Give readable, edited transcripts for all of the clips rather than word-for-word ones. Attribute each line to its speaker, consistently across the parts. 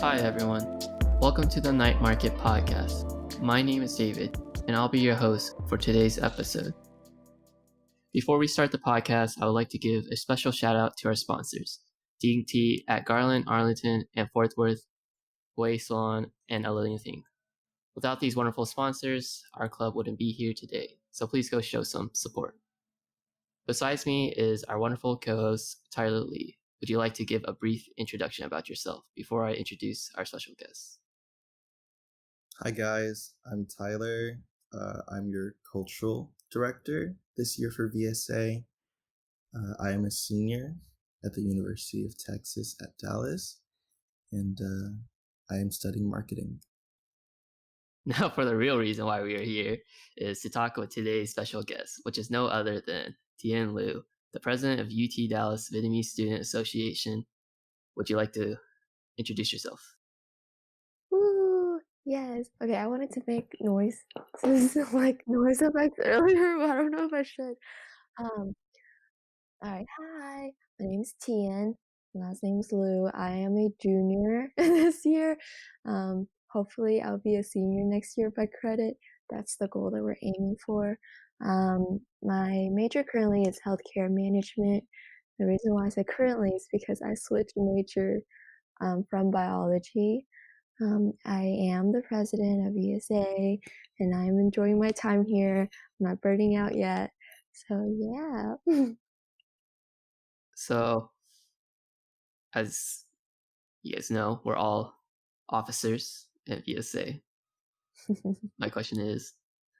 Speaker 1: Hi everyone, welcome to the Night Market Podcast. My name is David, and I'll be your host for today's episode. Before we start the podcast, I would like to give a special shout out to our sponsors, D&T at Garland, Arlington, and Fort Worth, Way Salon, and A Living Thing. Without these wonderful sponsors, our club wouldn't be here today, so please go show some support. Besides me is our wonderful co-host, Tyler Lee. Would you like to give a brief introduction about yourself before I introduce our special guest?
Speaker 2: Hi guys, I'm Tyler. I'm your cultural director this year for VSA. I am a senior at the University of Texas at Dallas, and I am studying marketing.
Speaker 1: Now, for the real reason why we are here is to talk with today's special guest, which is no other than Tien Lu, the president of UTDallas Vietnamese Student Association. Would you like to introduce yourself?
Speaker 3: Woo! Yes. Okay, I wanted to make noise. Like noise effects earlier, but I don't know if I should. Alright, hi. My name's Tien. Last name's Lu. I am a junior this year. Hopefully I'll be a senior next year by credit. That's the goal that we're aiming for. My major currently is healthcare management. The reason why I say currently is because I switched major from biology. I am the president of VSA, and I'm enjoying my time here. I'm not burning out yet. So yeah.
Speaker 1: So, as you guys know, we're all officers at VSA. My question is,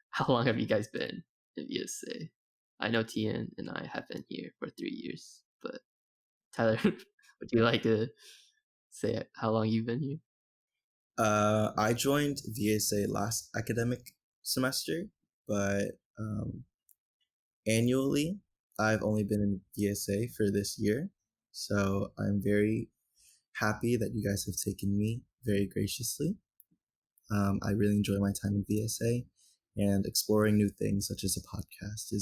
Speaker 1: how long have you guys been in VSA? I know Tien and I have been here for 3 years, but Tyler, would you like to say how long you've been here?
Speaker 2: I joined VSA last academic semester, but annually I've only been in VSA for this year. So I'm very happy that you guys have taken me very graciously. I really enjoy my time in VSA, and exploring new things such as a podcast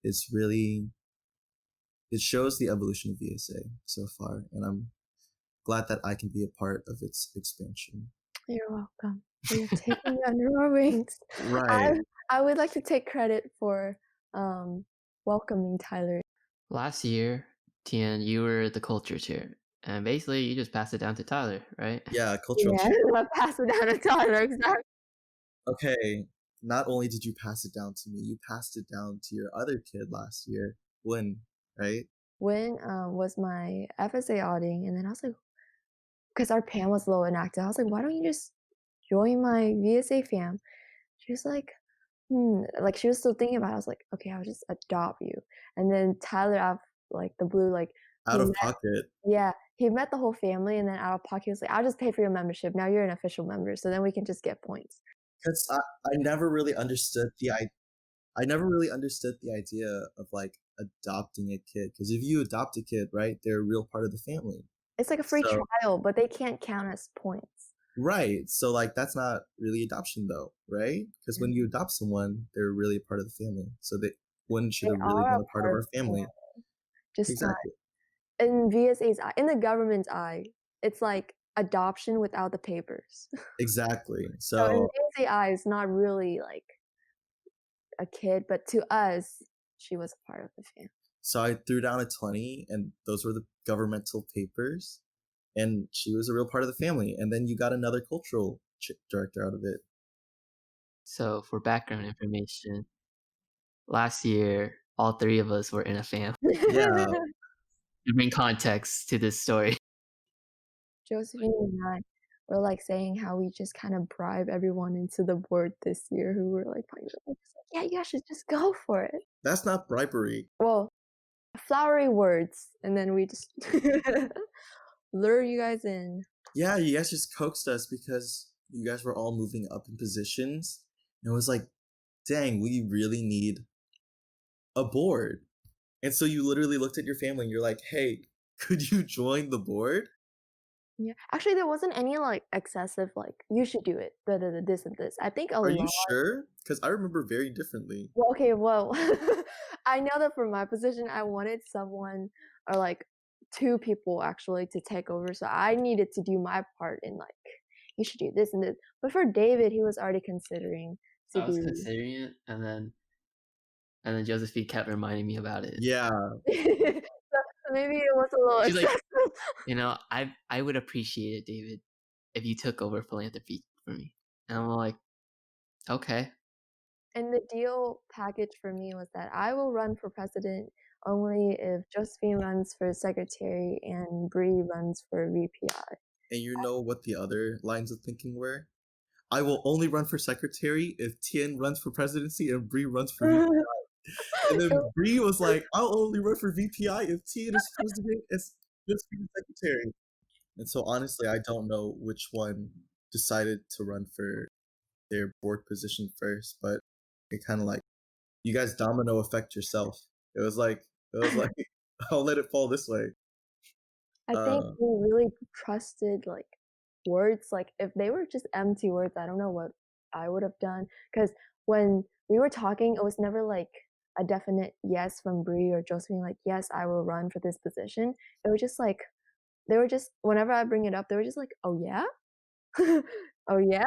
Speaker 2: is really, it shows the evolution of VSA so far, and I'm glad that I can be a part of its expansion.
Speaker 3: You're welcome. We're taking you under our wings.
Speaker 2: Right.
Speaker 3: I would like to take credit for welcoming Tyler.
Speaker 1: Last year, Tien, you were the culture chair, and basically you just passed it down to Tyler, right?
Speaker 2: Yeah, cultural
Speaker 3: Yeah, I'll pass it down to Tyler, exactly.
Speaker 2: Okay, not only did you pass it down to me, you passed it down to your other kid last year, Lynn, right?
Speaker 3: When was my FSA auditing, and then I was like, because our PAM was low inactive, I was like, why don't you just join my VSA fam? She was like, like she was still thinking about it. I was like, okay, I'll just adopt you. And then Tyler out of like the blue, like
Speaker 2: Out of pocket.
Speaker 3: Yeah, he met the whole family, and then out of pocket he was like, I'll just pay for your membership. Now you're an official member, so then we can just get points.
Speaker 2: Because I never really understood the idea of like adopting a kid. Because if you adopt a kid, right, they're a real part of the family.
Speaker 3: It's like a free trial, but they can't count as points.
Speaker 2: Right. So like that's not really adoption though, right? Because when you adopt someone, they're really a part of the family. So one should have really been a part of our family.
Speaker 3: Just
Speaker 2: exactly.
Speaker 3: In VSA's eye, in the government's eye, it's like adoption without the papers.
Speaker 2: Exactly.
Speaker 3: So in VSA eye, it's not really like a kid, but to us, she was a part of the family.
Speaker 2: So I threw down a 20, and those were the governmental papers, and she was a real part of the family. And then you got another cultural director out of it.
Speaker 1: So for background information, last year, all three of us were in a family.
Speaker 2: Yeah.
Speaker 1: To bring context to this story.
Speaker 3: Josephine and I were like saying how we just kind of bribe everyone into the board this year who were like, yeah, you guys should just go for it.
Speaker 2: That's not bribery.
Speaker 3: Well, flowery words, and then we just lure you guys in.
Speaker 2: Yeah, you guys just coaxed us because you guys were all moving up in positions. And it was like, dang, we really need a board. And so you literally looked at your family and you're like, hey, could you join the board?
Speaker 3: Yeah, actually, there wasn't any like excessive like you should do it. This and this. I think a lot.
Speaker 2: Are you sure? Because I remember very differently.
Speaker 3: Well, okay, well, I know that for my position, I wanted someone or like 2 people actually to take over, so I needed to do my part in, like, "You should do this and this." But for David, he was already considering to
Speaker 1: I was
Speaker 3: be
Speaker 1: considering it, and then Josephine kept reminding me about it.
Speaker 2: Yeah,
Speaker 3: so maybe it was a little
Speaker 1: She's like,
Speaker 3: excessive.
Speaker 1: I would appreciate it, David, if you took over philanthropy for me. And I'm like, okay.
Speaker 3: And the deal package for me was that I will run for president only if Josephine runs for secretary and Bree runs for VPI.
Speaker 2: and you know what the other lines of thinking were? I will only run for secretary if Tien runs for presidency and Bree runs for VP. And then Bree was like, I'll only run for VPI if Tien is president and just be secretary. And so honestly, I don't know which one decided to run for their board position first, but it kind of like, you guys domino effect yourself. It was like, I'll let it fall this way.
Speaker 3: I think we really trusted, like, words, like, if they were just empty words, I don't know what I would have done. Because when we were talking, it was never, like, a definite yes from Bree or Josephine, like, "Yes, I will run for this position." It was just, like, they were just whenever I bring it up, they were just like, "Oh, yeah? Oh, yeah?"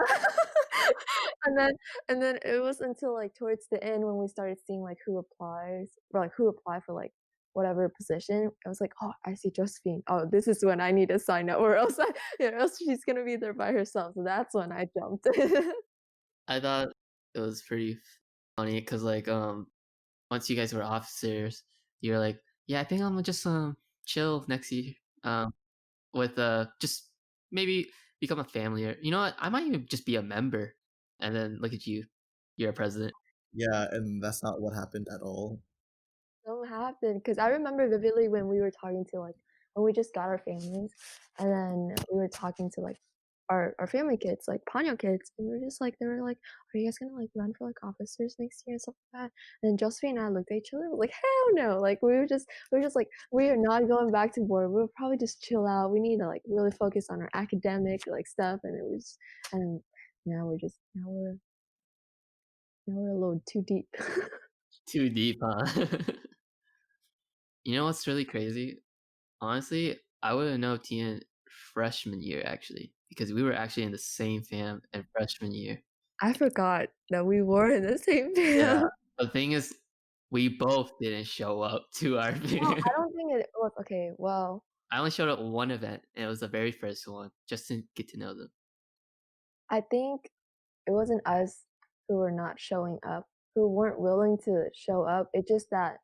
Speaker 3: And then and then it was until, like, towards the end when we started seeing, like, who applies or, like, who applied for, like, whatever position, I was like, "Oh, I see Josephine. Oh, this is when I need to sign up or else or else she's gonna be there by herself." So that's when I jumped.
Speaker 1: I thought it was pretty funny because, like, once you guys were officers, you were like, yeah, I think I'm gonna just chill next year, with just maybe become a family, or you know what, I might even just be a member. And then look at you, you're a president.
Speaker 2: Yeah, and that's not what happened at all.
Speaker 3: Don't happen because I remember vividly when we were talking to, like, when we just got our families, and then we were talking to, like, our family kids, like, Ponyo kids, and we were just like they were like, "Are you guys gonna, like, run for, like, officers next year?" and stuff like that, and Josephine and I looked at each other, like, "Hell no!" Like, we were just like, "We are not going back to board, we'll probably just chill out, we need to, like, really focus on our academic, like, stuff," and it was and now we're just now we're a little too deep.
Speaker 1: Too deep, huh? You know what's really crazy? Honestly, I wouldn't know Tian freshman year actually, because we were actually in the same fam in freshman year.
Speaker 3: I forgot that we were in the same
Speaker 1: Yeah.
Speaker 3: band.
Speaker 1: The thing is, we both didn't show up to our
Speaker 3: Well,
Speaker 1: fam.
Speaker 3: I don't think it was okay, well,
Speaker 1: I only showed up one event, and it was the very first one, just to get to know them.
Speaker 3: I think it wasn't us who were not showing up, who weren't willing to show up, it's just that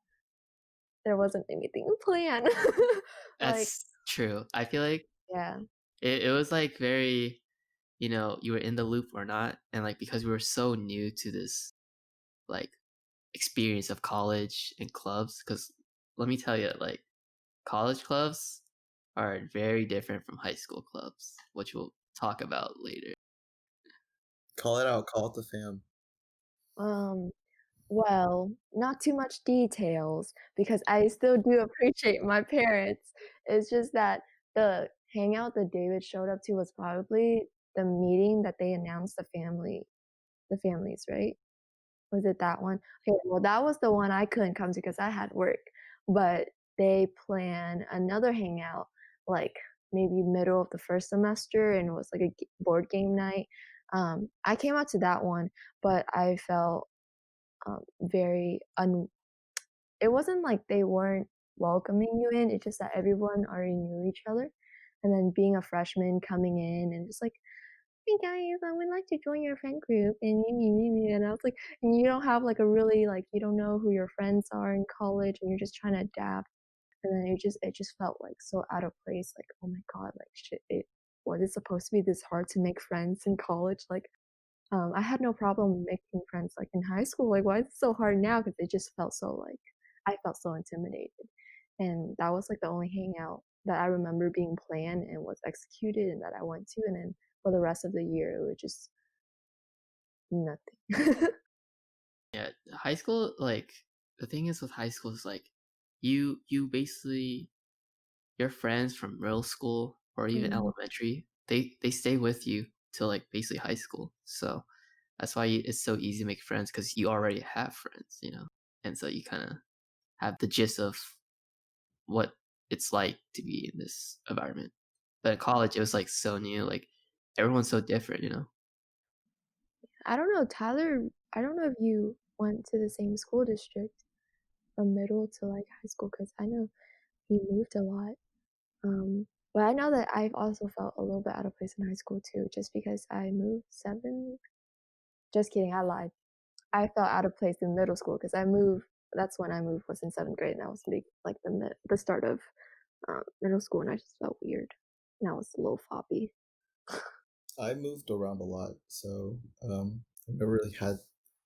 Speaker 3: there wasn't anything planned. Like,
Speaker 1: That's true. I feel like
Speaker 3: yeah.
Speaker 1: it was like very, you were in the loop or not, and like because we were so new to this like experience of college and clubs, because let me tell you, like college clubs are very different from high school clubs, which we'll talk about later.
Speaker 2: Call it out, call it the fam.
Speaker 3: Um, well, not too much details because I still do appreciate my parents. It's just that the hangout that David showed up to was probably the meeting that they announced the families, right? Was it that one? Okay, well, that was the one I couldn't come to because I had work, but they planned another hangout, like, maybe middle of the first semester, and it was, like, a board game night. I came out to that one, but I felt, very un it wasn't like they weren't welcoming you in, it's just that everyone already knew each other, and then being a freshman coming in and just like, "Hey guys, I would like to join your friend group," and and I was like, and you don't have like a really like you don't know who your friends are in college, and you're just trying to adapt, and then it just felt like so out of place. Like, oh my god, like shit, it was it supposed to be this hard to make friends in college? Like, I had no problem making friends like in high school. Like, why is it so hard now? Because it just felt so like I felt so intimidated, and that was like the only hangout that I remember being planned and was executed and that I went to, and then for the rest of the year, it was just nothing.
Speaker 1: Yeah, high school, like the thing is with high school is like you basically, your friends from middle school or even
Speaker 3: Mhm.
Speaker 1: elementary, they stay with you till like basically high school. So that's why it's so easy to make friends, because you already have friends, and so you kind of have the gist of what it's like to be in this environment. But at college, it was like so new. Like everyone's so different, you know.
Speaker 3: I don't know, Tyler. I don't know if you went to the same school district from middle to like high school, because I know he moved a lot. But I know that I've also felt a little bit out of place in high school too, just because I moved 7. Just kidding, I lied. I felt out of place in middle school because I moved. That's when I moved, was in 7th grade, and that was like the start of middle school, and I just felt weird. And I was a little floppy.
Speaker 2: I moved around a lot, so I never really had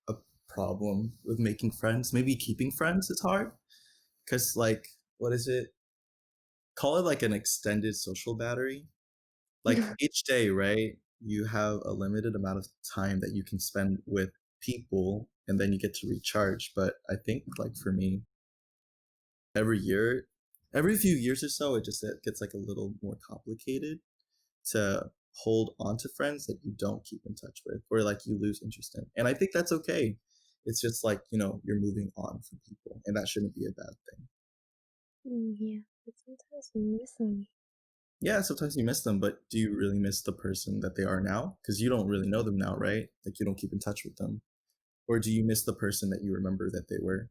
Speaker 2: a problem with making friends. Maybe keeping friends is hard, because like, what is it? Call it like an extended social battery. Like each day, right? You have a limited amount of time that you can spend with people, and then you get to recharge. But I think like for me, every few years or so, it gets like a little more complicated to hold on to friends that you don't keep in touch with, or like you lose interest in. And I think that's okay. It's just like, you're moving on from people, and that shouldn't be a bad thing.
Speaker 3: Yeah, but sometimes you miss them.
Speaker 2: Yeah, sometimes you miss them, but do you really miss the person that they are now? Because you don't really know them now, right? Like you don't keep in touch with them. Or do you miss the person that you remember that they were?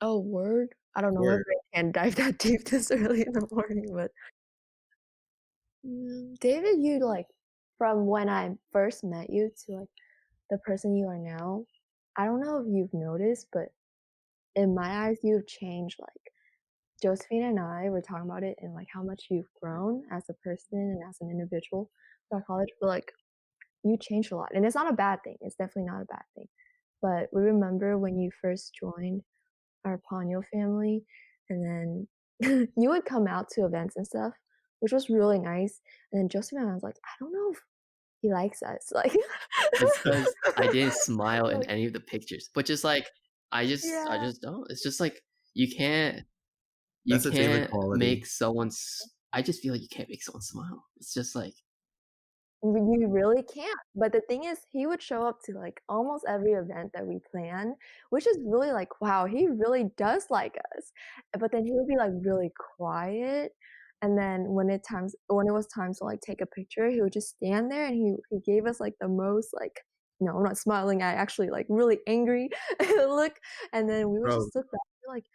Speaker 3: Oh, word. I don't know if
Speaker 2: Word.
Speaker 3: I can dive that deep this early in the morning, but David, you like from when I first met you to like the person you are now. I don't know if you've noticed, but in my eyes, you've changed. Like Josephine and I were talking about it and like how much you've grown as a person and as an individual throughout college. But like you changed a lot, and it's not a bad thing. It's definitely not a bad thing. But we remember when you first joined our Ponyo family, and then you would come out to events and stuff, which was really nice. And then Josephine and I was like, I don't know if he likes us. Like
Speaker 1: It's because I didn't smile in
Speaker 3: like,
Speaker 1: any of the pictures, which is like I
Speaker 3: yeah.
Speaker 1: just don't. It's just like you can't
Speaker 2: That's a David quality.
Speaker 1: make someone's. I just feel like you can't make someone smile. It's just like
Speaker 3: You really can't. But the thing is, he would show up to like almost every event that we plan, which is really like, wow, he really does like us. But then he would be like really quiet. And then when it was time to like take a picture, he would just stand there and he gave us like the most like, no, I'm not smiling. I actually like really angry look. And then we would
Speaker 2: Bro,
Speaker 3: just look back like,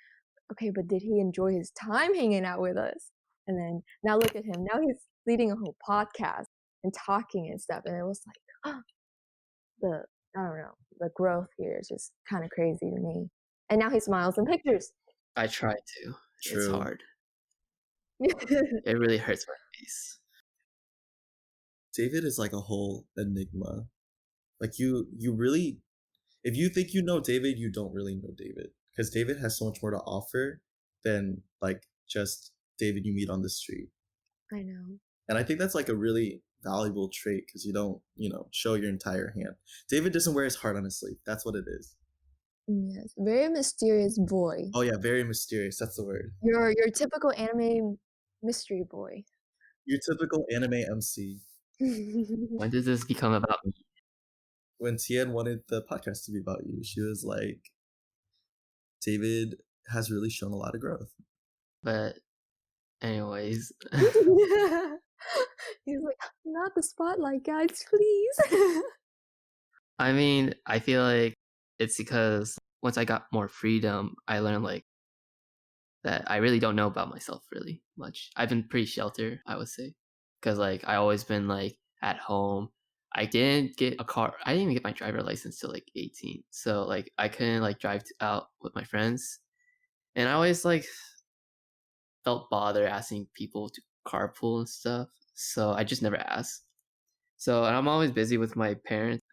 Speaker 3: okay, but did he enjoy his time hanging out with us? And then now look at him. Now he's leading a whole podcast and talking and stuff. And it was like, I don't know, the growth here is just kind of crazy to me. And now he smiles in pictures.
Speaker 1: I try to. It's
Speaker 2: True.
Speaker 1: hard. It really hurts my face.
Speaker 2: David is like a whole enigma. Like you really, if you think you know David, you don't really know David, because David has so much more to offer than like just David you meet on the street.
Speaker 3: I know.
Speaker 2: And I think that's like a really valuable trait, because you don't, show your entire hand. David doesn't wear his heart on his sleeve. That's what it is.
Speaker 3: Yes, very mysterious boy.
Speaker 2: Oh yeah, very mysterious. That's the word.
Speaker 3: Your typical anime mystery boy.
Speaker 2: Your typical anime MC.
Speaker 1: When did this become about me?
Speaker 2: When Tien wanted the podcast to be about you, she was like, David has really shown a lot of growth.
Speaker 1: But anyways.
Speaker 3: He's like, not the spotlight, guys, please.
Speaker 1: I mean, I feel like it's because once I got more freedom, I learned like that I really don't know about myself really much. I've been pretty sheltered, I would say, because like I always been like at home. I didn't get a car. I didn't even get my driver license till like 18. So like I couldn't like drive out with my friends, and I always like felt bothered asking people to carpool and stuff. So I just never asked. So and I'm always busy with my parents.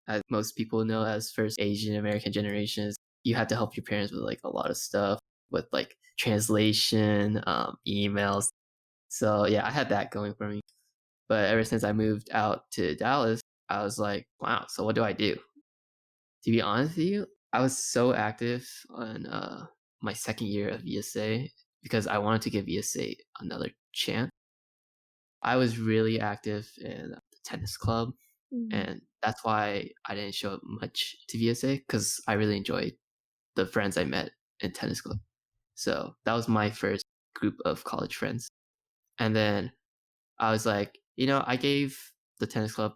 Speaker 1: As most people know, as first Asian American generations, you had to help your parents with like a lot of stuff, with like translation, emails. So yeah, I had that going for me. But ever since I moved out to Dallas, I was like, wow, so what do I do? To be honest with you, I was so active on my second year of VSA because I wanted to give VSA another chance. I was really active in the tennis club, and that's why I didn't show up much to VSA, because I really enjoyed the friends I met in tennis club. So that was my first group of college friends. And then I was like, I gave the tennis club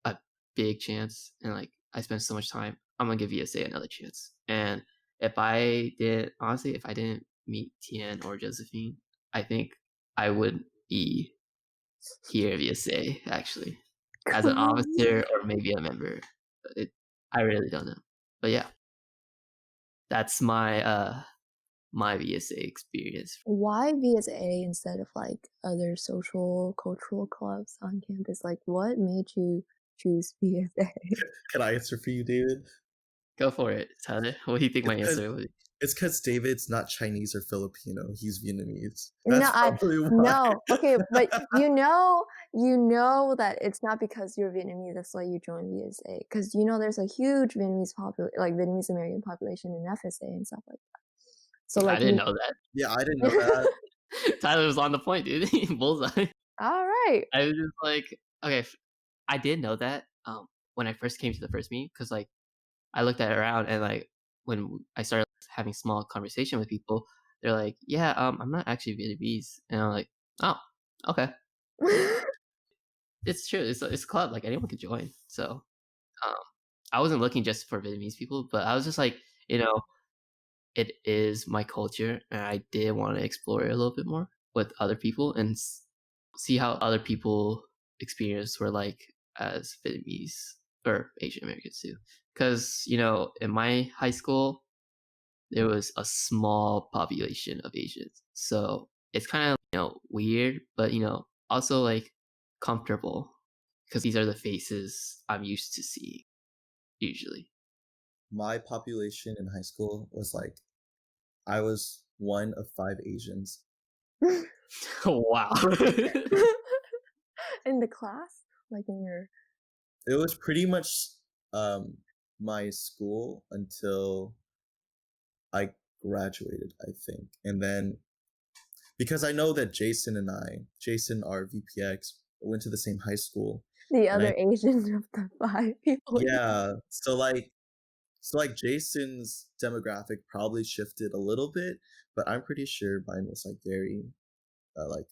Speaker 1: a big chance, and like I spent so much time. I'm gonna give VSA another chance. And if I didn't meet Tien or Josephine, I think I would be here at VSA actually as an officer or maybe a member. I really don't know. But yeah, that's my my VSA experience.
Speaker 3: Why VSA instead of like other social cultural clubs on campus? Like, what made you choose VSA?
Speaker 2: Can I answer for you, David?
Speaker 1: Go for it, Tyler. What do you think my answer would be?
Speaker 2: It's because David's not Chinese or Filipino. He's Vietnamese.
Speaker 3: No,
Speaker 2: That's probably why.
Speaker 3: okay, but you know that it's not because you're Vietnamese that's why you joined VSA. Because there's a huge Vietnamese American population in FSA and stuff like that. So like
Speaker 1: I didn't know that.
Speaker 2: Yeah, I didn't know that.
Speaker 1: Tyler was on the point, dude. Bullseye.
Speaker 3: All right.
Speaker 1: I was just like, okay, I did know that when I first came to the first meeting, because like I looked at it around and like when I started having small conversation with people, they're like, yeah, I'm not actually Vietnamese, and I'm like, oh, okay. It's true. It's a club. Like anyone could join. So I wasn't looking just for Vietnamese people, but I was just like, it is my culture, and I did want to explore it a little bit more with other people and see how other people experience were like as Vietnamese or Asian Americans too. Because in my high school, there was a small population of Asians, so it's kind of weird, but also like comfortable because these are the faces I'm used to seeing usually.
Speaker 2: My population in high school was like, I was one of 5 Asians.
Speaker 1: Wow.
Speaker 3: In the class? Like in your...
Speaker 2: It was pretty much my school until I graduated, I think. And then, because I know that Jason, our VPX, went to the same high school.
Speaker 3: The other Asian of the 5 people.
Speaker 2: Yeah. So Jason's demographic probably shifted a little bit, but I'm pretty sure mine was like very like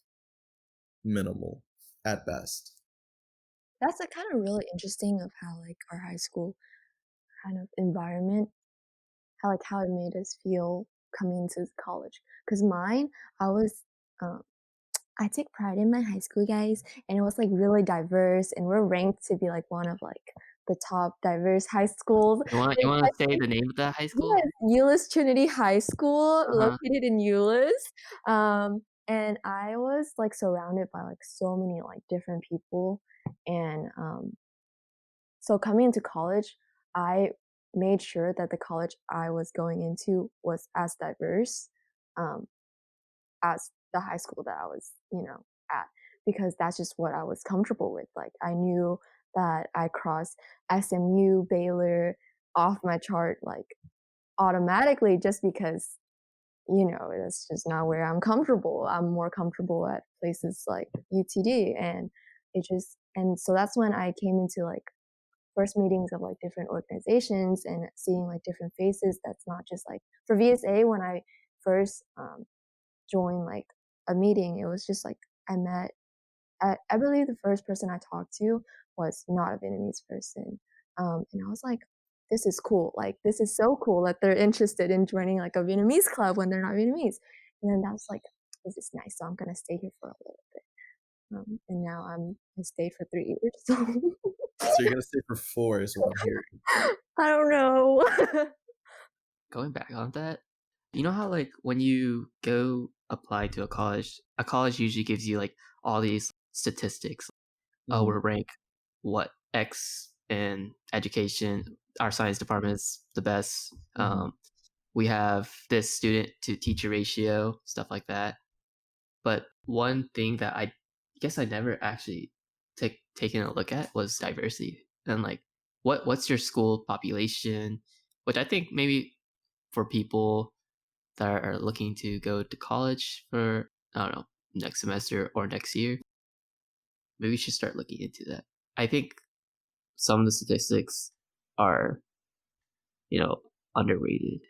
Speaker 2: minimal at best.
Speaker 3: That's like kind of really interesting of how like our high school kind of environment, how it made us feel coming into college. Because mine, I take pride in my high school, guys, and it was like really diverse, and we're ranked to be like one of like the top diverse high schools.
Speaker 1: You want to say the name of that high school?
Speaker 3: Yes, Euless Trinity High School, located in Euless. And I was like surrounded by like so many like different people, and so coming into college, I made sure that the college I was going into was as diverse as the high school that I was, at, because that's just what I was comfortable with. Like I knew that I crossed SMU, Baylor off my chart like automatically just because, that's just not where I'm comfortable. I'm more comfortable at places like UTD, and so that's when I came into like first meetings of like different organizations and seeing like different faces. That's not just like for VSA. When I first joined like a meeting, it was just like I believe the first person I talked to was not a Vietnamese person, and I was like, this is cool. Like this is so cool that they're interested in joining like a Vietnamese club when they're not Vietnamese. And then that was like, this is nice. So I'm gonna stay here for a little bit. And now I stayed for 3 years. So
Speaker 2: you're gonna stay for 4 is what I'm hearing.
Speaker 3: I don't know.
Speaker 1: Going back on that, you know how like when you go apply to a college usually gives you like all these statistics. Oh, we're ranked X in education. Our science department is the best. We have this student to teacher ratio, stuff like that. But one thing that I guess I never actually taken a look at was diversity, and like what's your school population, which I think maybe for people that are looking to go to college for, I don't know, next semester or next year, maybe we should start looking into that. I think some of the statistics are, underrated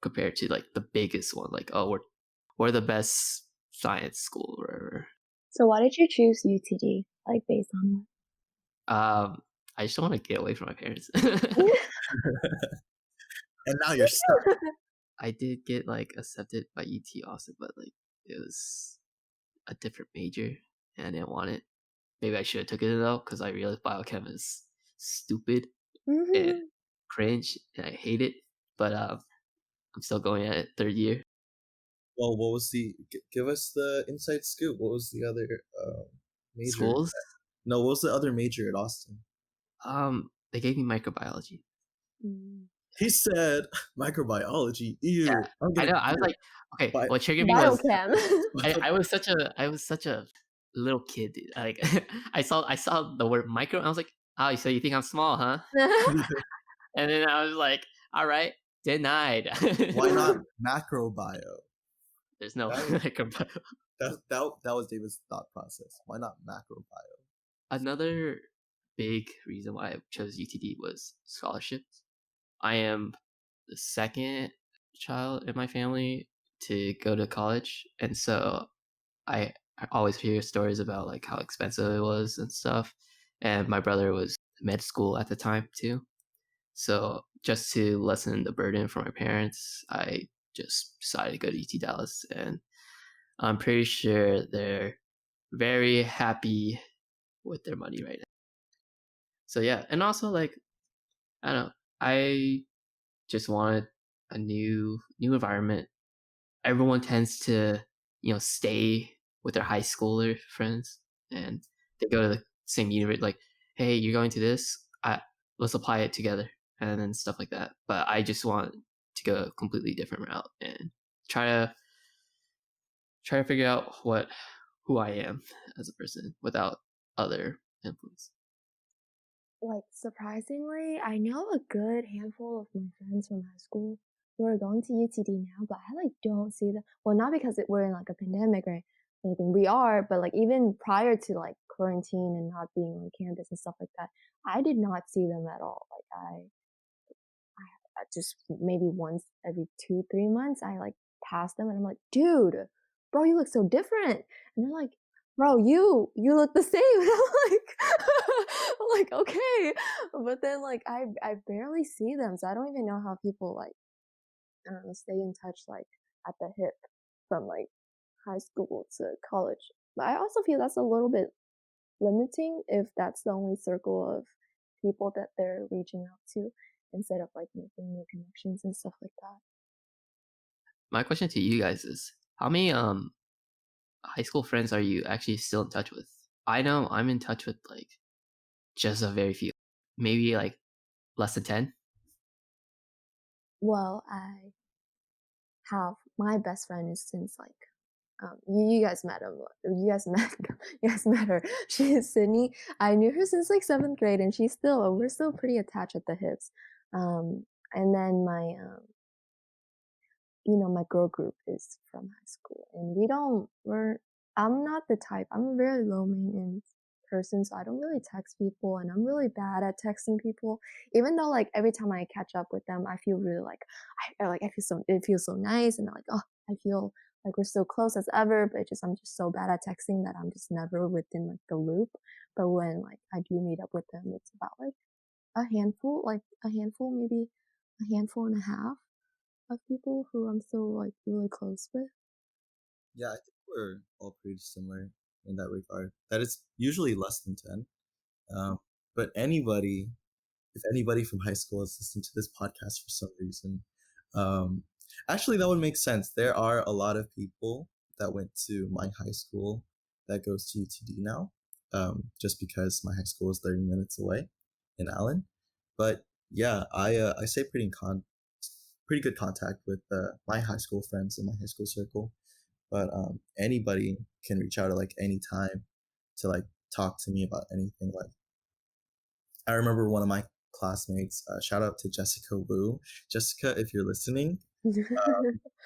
Speaker 1: compared to like the biggest one. Like, oh, we're the best science school or whatever.
Speaker 3: So why did you choose UTD? Like based on
Speaker 1: I just want to get away from my parents.
Speaker 3: what?
Speaker 2: And now you're stuck.
Speaker 1: I did get like accepted by UT Austin, but like it was a different major and I didn't want it. Maybe I should have took it though, because I realized biochem is stupid and cringe and I hate it. But I'm still going at it third year.
Speaker 2: Well, what was give us the inside scoop? What was the other major?
Speaker 1: Schools?
Speaker 2: No, what was the other major at Austin?
Speaker 1: They gave me microbiology.
Speaker 2: He said microbiology. Ew.
Speaker 1: Yeah, I know. I was like, okay, what triggered me was I was such a little kid, dude. Like I saw the word micro and I was like, oh, so you think I'm small, huh? And then I was like, all right, denied.
Speaker 2: Why not macrobio?
Speaker 1: There's no microbio.
Speaker 2: That was David's thought process. Why not macrobio?
Speaker 1: Another big reason why I chose UTD was scholarships. I am the second child in my family to go to college, and so I always hear stories about like how expensive it was and stuff. And my brother was med school at the time too, so just to lessen the burden for my parents, I just decided to go to UT Dallas, and I'm pretty sure they're very happy with their money right now. So yeah, and also like I don't know, I just wanted a new environment. Everyone tends to, stay with their high schooler friends, and they go to the same university. Like, hey, you're going to this, let's apply it together, and then stuff like that. But I just want to go a completely different route and try to figure out who I am as a person without other influence.
Speaker 3: Like, surprisingly, I know a good handful of my friends from high school who are going to UTD now, but I like don't see them. Well, not because we're in like a pandemic or anything. We are, but like even prior to like quarantine and not being on campus and stuff like that, I did not see them at all. Like I just maybe once every 2-3 months, I like pass them and I'm like, dude, bro, you look so different. And they're like, bro, you look the same. And I'm like, okay. But then like I barely see them, so I don't even know how people like stay in touch like at the hip from like high school to college. But I also feel that's a little bit limiting if that's the only circle of people that they're reaching out to instead of like making new connections and stuff like that.
Speaker 1: My question to you guys is, how many high school friends are you actually still in touch with? I know I'm in touch with like just a very few, maybe like less than 10.
Speaker 3: Well, I have my best friend is since like you guys met him. You guys met her. She is Sydney. I knew her since like 7th grade, and we're still pretty attached at the hips. And then my girl group is from high school, and I'm not the type. I'm a very low maintenance person, so I don't really text people, and I'm really bad at texting people. Even though like every time I catch up with them, I feel really like it feels so nice, and like I feel like we're so close as ever. But I'm just so bad at texting that I'm just never within like the loop. But when like I do meet up with them, it's about like maybe a handful and a half of people who I'm still like really close with.
Speaker 2: Yeah, I think we're all pretty similar in that regard. That it's usually less than 10. But if anybody from high school is listening to this podcast for some reason, actually that would make sense. There are a lot of people that went to my high school that goes to UTD now, just because my high school is 30 minutes away in Allen. But yeah, I stay pretty good contact with my high school friends in my high school circle. But anybody can reach out at like any time to like talk to me about anything. Like I remember one of my classmates, shout out to Jessica Wu. Jessica, if you're listening,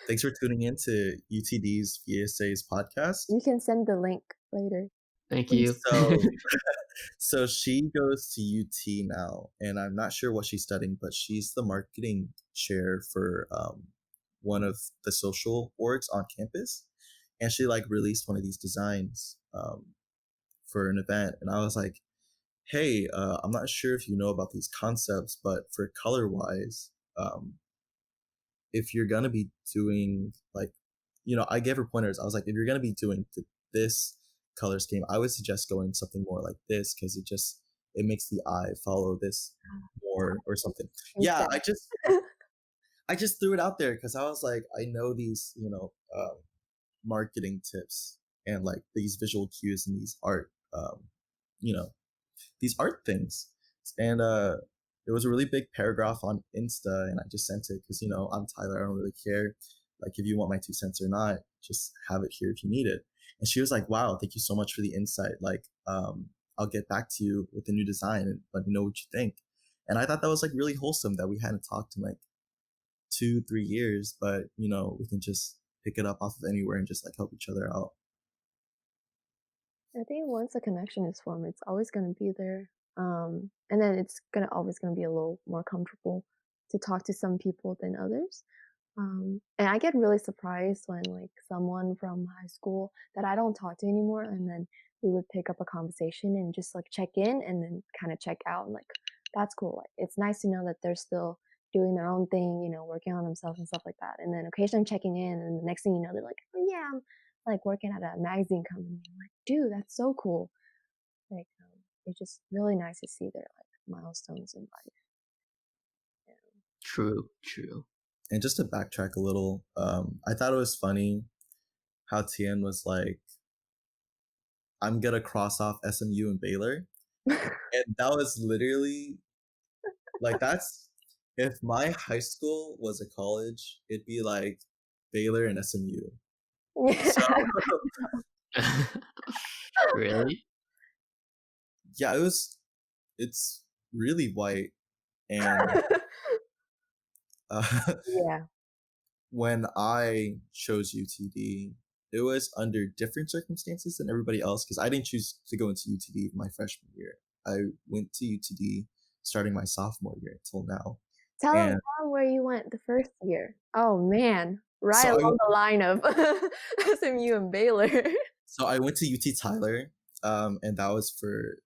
Speaker 2: thanks for tuning in to UTD's VSA's podcast.
Speaker 3: You can send the link later.
Speaker 1: Thank you.
Speaker 2: So she goes to UT now, and I'm not sure what she's studying, but she's the marketing chair for one of the social orgs on campus. and she like released one of these designs for an event, and I was like, hey, I'm not sure if you know about these concepts, but for color wise, if you're gonna be doing like, I gave her pointers. I was like, if you're gonna be doing this color scheme, I would suggest going something more like this, because it makes the eye follow this more or something. Yeah, I just threw it out there because I was like, I know these, marketing tips and like these visual cues and these art, you know, these art things. And it was a really big paragraph on Insta, and I just sent it because, I'm Tyler. I don't really care. Like, if you want my 2 cents or not, just have it here if you need it. And she was like, wow, thank you so much for the insight. Like, I'll get back to you with the new design and let me know what you think. And I thought that was like really wholesome that we hadn't talked in like 2-3 years, but we can just pick it up off of anywhere and just like help each other out.
Speaker 3: I think once a connection is formed, it's always going to be there. And then it's always going to be a little more comfortable to talk to some people than others. And I get really surprised when like someone from high school that I don't talk to anymore, and then we would pick up a conversation and just like check in and then kind of check out, and like, that's cool. Like, it's nice to know that they're still doing their own thing, working on themselves and stuff like that. And then occasionally checking in, and the next thing you know, they're like, oh yeah, I'm like working at a magazine company. I'm like, dude, that's so cool. Like, it's just really nice to see their like milestones in life. Yeah.
Speaker 1: True.
Speaker 2: And just to backtrack a little, I thought it was funny how Tien was like, I'm gonna cross off SMU and Baylor. And that was literally like, if my high school was a college, it'd be like Baylor and SMU. So
Speaker 1: Really?
Speaker 2: yeah, it's really white. And
Speaker 3: Yeah.
Speaker 2: when I chose UTD, it was under different circumstances than everybody else, because I didn't choose to go into UTD my freshman year. I went to UTD starting my sophomore year until now.
Speaker 3: Tell them
Speaker 2: And
Speaker 3: where you went the first year. Oh man, right
Speaker 2: so
Speaker 3: along the line of SMU and Baylor.
Speaker 2: So I went to UT Tyler, and that was for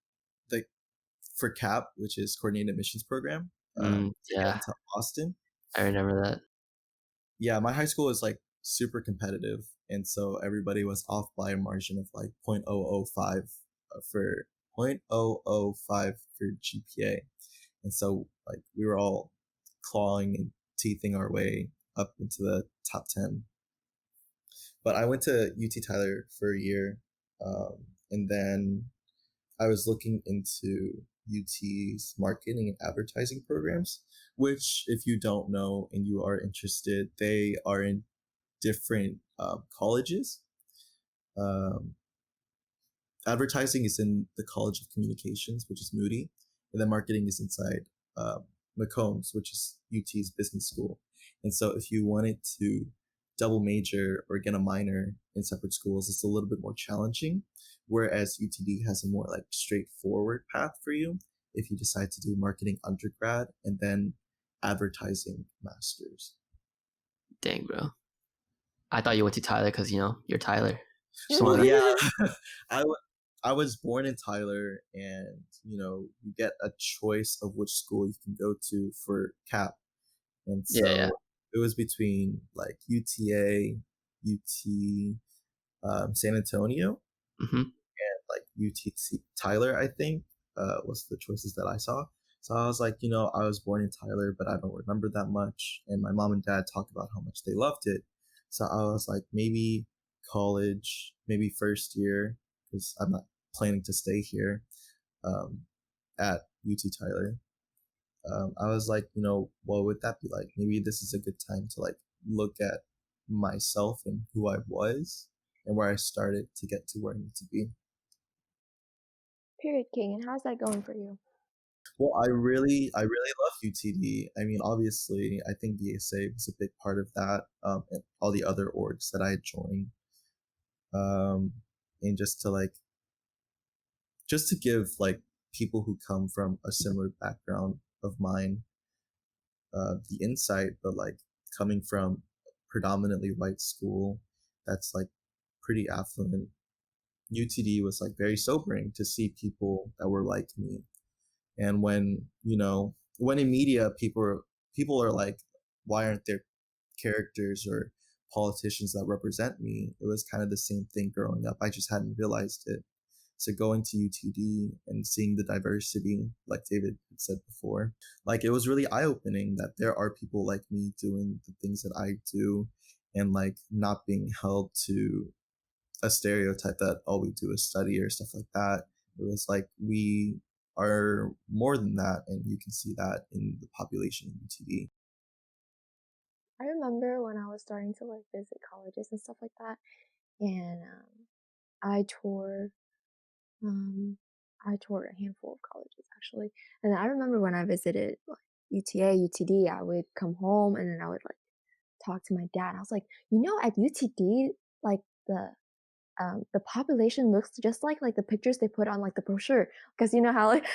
Speaker 2: CAP, which is Coordinated Admissions Program, to get into Austin.
Speaker 1: I remember that.
Speaker 2: Yeah, my high school was like super competitive, and so everybody was off by a margin of like 0.005 for 0.005 for GPA, and so like we were all clawing and teething our way up into the top 10. But I went to UT Tyler for a year, and then I was looking into UT's marketing and advertising programs, which, if you don't know and you are interested, they are in different colleges. Advertising is in the College of Communications, which is Moody, and then marketing is inside McCombs, which is UT's business school. And so if you wanted to double major or get a minor in separate schools, it's a little bit more challenging, whereas UTD has a more like straightforward path for you if you decide to do marketing undergrad and then advertising masters.
Speaker 1: Dang, bro. I thought you went to Tyler because, you're Tyler.
Speaker 2: Yeah, I was born in Tyler, and, you get a choice of which school you can go to for CAP. And so it was between like UTA, UT San Antonio, and like UT Tyler, I think, was the choices that I saw. So I was like, I was born in Tyler, but I don't remember that much. And my mom and dad talked about how much they loved it. So I was like, maybe college, maybe first year, because I'm not planning to stay here at UT Tyler. I was like, what would that be like? Maybe this is a good time to like look at myself and who I was and where I started to get to where I need to be.
Speaker 3: Period, King. And how's that going for you?
Speaker 2: Well, I really love UTD. I mean, obviously, I think VSA was a big part of that, and all the other orgs that I had joined. And just to give like people who come from a similar background of mine the insight, but like coming from predominantly white school that's like pretty affluent, UTD was like very sobering to see people that were like me. And when, when in media people are like, why aren't there characters or politicians that represent me? It was kind of the same thing growing up. I just hadn't realized it. So going to UTD and seeing the diversity, like David had said before, like it was really eye-opening that there are people like me doing the things that I do, and like not being held to a stereotype that all we do is study or stuff like that. It was like we are more than that, and you can see that in the population of UTD.
Speaker 3: I remember when I was starting to like visit colleges and stuff like that, and I toured a handful of colleges actually. And I remember when I visited like UTA, UTD, I would come home and then I would like talk to my dad. I was like, at UTD, like the population looks just like the pictures they put on like the brochure, because you know how like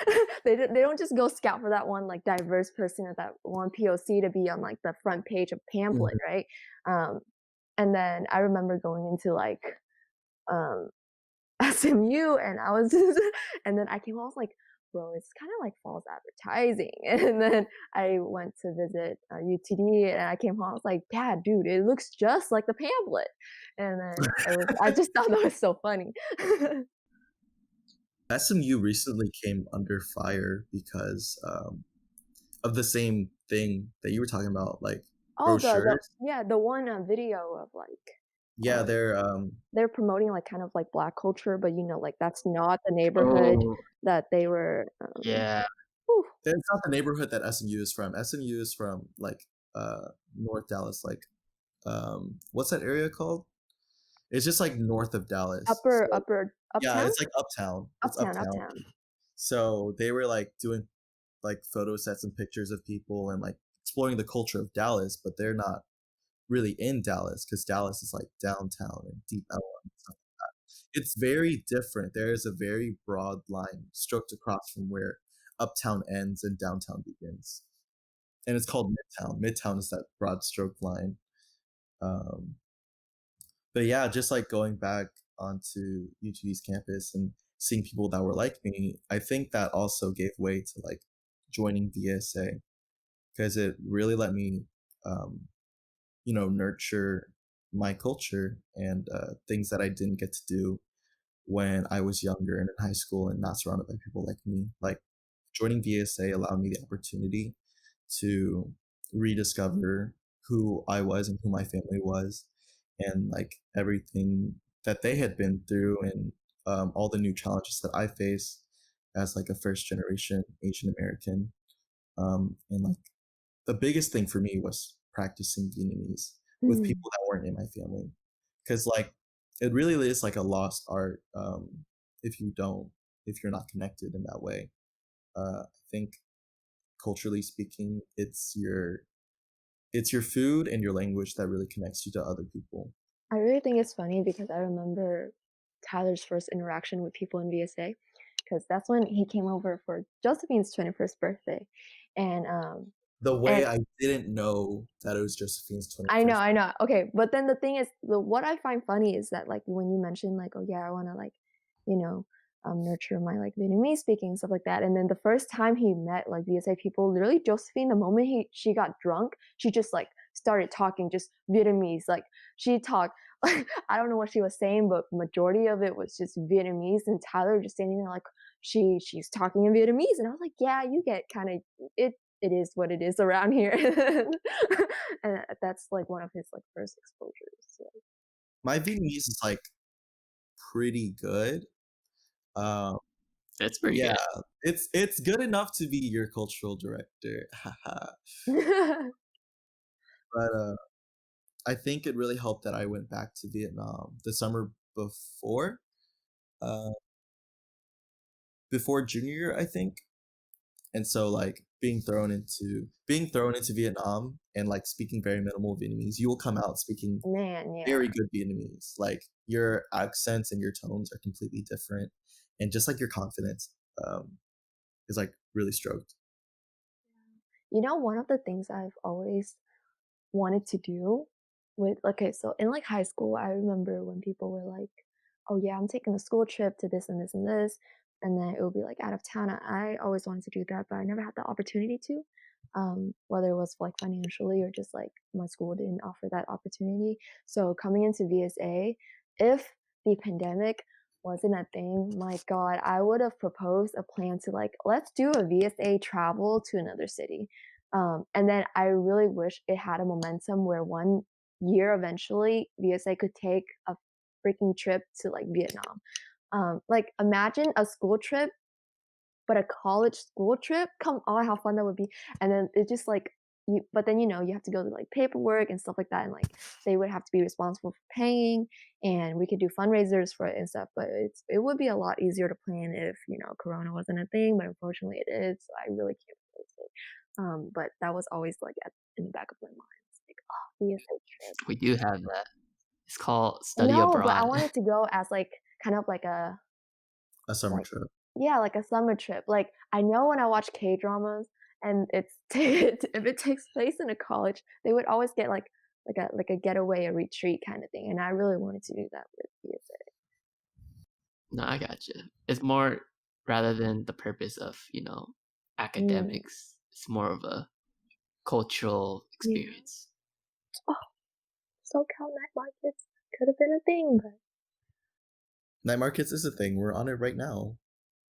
Speaker 3: they don't just go scout for that one like diverse person or that one POC to be on like the front page of pamphlet, right? And then I remember going into like SMU, and I was just, and then I came home, I was like, bro, it's kind of like false advertising. And then I went to visit UTD, and I came home, I was like, Dad, dude, it looks just like the pamphlet. And then I just thought that was so funny.
Speaker 2: SMU recently came under fire because of the same thing that you were talking about, like brochures.
Speaker 3: The one video of like,
Speaker 2: Yeah,
Speaker 3: they're promoting like kind of like Black culture, but like that's not the neighborhood that they were.
Speaker 1: Yeah.
Speaker 2: It's not the neighborhood that SMU is from. SMU is from like North Dallas, like what's that area called? It's just like north of Dallas.
Speaker 3: Uptown?
Speaker 2: Yeah, it's like uptown. It's uptown. So they were like doing like photo sets and pictures of people and like exploring the culture of Dallas, but they're not really in Dallas because Dallas is like downtown and deep Ellum and stuff like that. It's very different. There is a very broad line stroked across from where uptown ends and downtown begins. And it's called Midtown. Midtown is that broad stroke line. But yeah, just like going back onto UTD's campus and seeing people that were like me, I think that also gave way to like joining VSA, because it really let me, nurture my culture and things that I didn't get to do when I was younger and in high school and not surrounded by people like me. Like joining VSA allowed me the opportunity to rediscover who I was and who my family was, and like everything that they had been through, and all the new challenges that I face as like a first generation Asian American. And like the biggest thing for me was practicing Vietnamese with people that weren't in my family, because like it really is like a lost art if you're not connected in that way. I think culturally speaking, it's your food and your language that really connects you to other people.
Speaker 3: I really think it's funny because I remember Tyler's first interaction with people in VSA, because that's when he came over for Josephine's 21st birthday. And
Speaker 2: I didn't know that it was Josephine's 21st.
Speaker 3: I know. Okay, but then the thing is, what I find funny is that like when you mention like, oh yeah, I want to like, nurture my like Vietnamese speaking and stuff like that. And then the first time he met like VSA people, literally Josephine, the moment she got drunk, she just like started talking just Vietnamese. Like she talked, like I don't know what she was saying, but majority of it was just Vietnamese. And Tyler just standing there like she's talking in Vietnamese, and I was like, yeah, you get kind of it. It is what it is around here. And that's like one of his like first exposures. So.
Speaker 2: My Vietnamese is like pretty good.
Speaker 1: It's pretty good.
Speaker 2: It's good enough to be your cultural director. But I think it really helped that I went back to Vietnam the summer before junior year, I think. And so like being thrown into Vietnam and like speaking very minimal Vietnamese, you will come out speaking very good Vietnamese. Like your accents and your tones are completely different, and just like your confidence is like really stroked.
Speaker 3: One of the things I've always wanted to do so in like high school, I remember when people were like, oh yeah, I'm taking a school trip to this and this and this, and then it would be like out of town. I always wanted to do that, but I never had the opportunity to, whether it was like financially or just like my school didn't offer that opportunity. So coming into VSA, if the pandemic wasn't a thing, my God, I would have proposed a plan to like, let's do a VSA travel to another city. And then I really wish it had a momentum where one year eventually VSA could take a freaking trip to like Vietnam. Like imagine a school trip, but a college school trip. Come on, how fun that would be. And then it just like but then you have to go to like paperwork and stuff like that, and like they would have to be responsible for paying, and we could do fundraisers for it and stuff. But it would be a lot easier to plan if Corona wasn't a thing. But unfortunately, it is. So I really can't propose it. But that was always like in the back of my mind. It's like, oh, VSA trip.
Speaker 1: We do have that. It's called study
Speaker 3: No,
Speaker 1: abroad.
Speaker 3: but I wanted to go as like kind of like a
Speaker 2: summer trip.
Speaker 3: Yeah, like a summer trip. Like I know when I watch K-dramas and it's if it takes place in a college, they would always get like a getaway, a retreat kind of thing. And I really wanted to do that with VSA.
Speaker 1: No, I got you. It's more rather than the purpose of academics. It's more of a cultural experience.
Speaker 3: Oh, SoCal night markets could have been a thing, but
Speaker 2: Night markets is a thing. We're on it right now.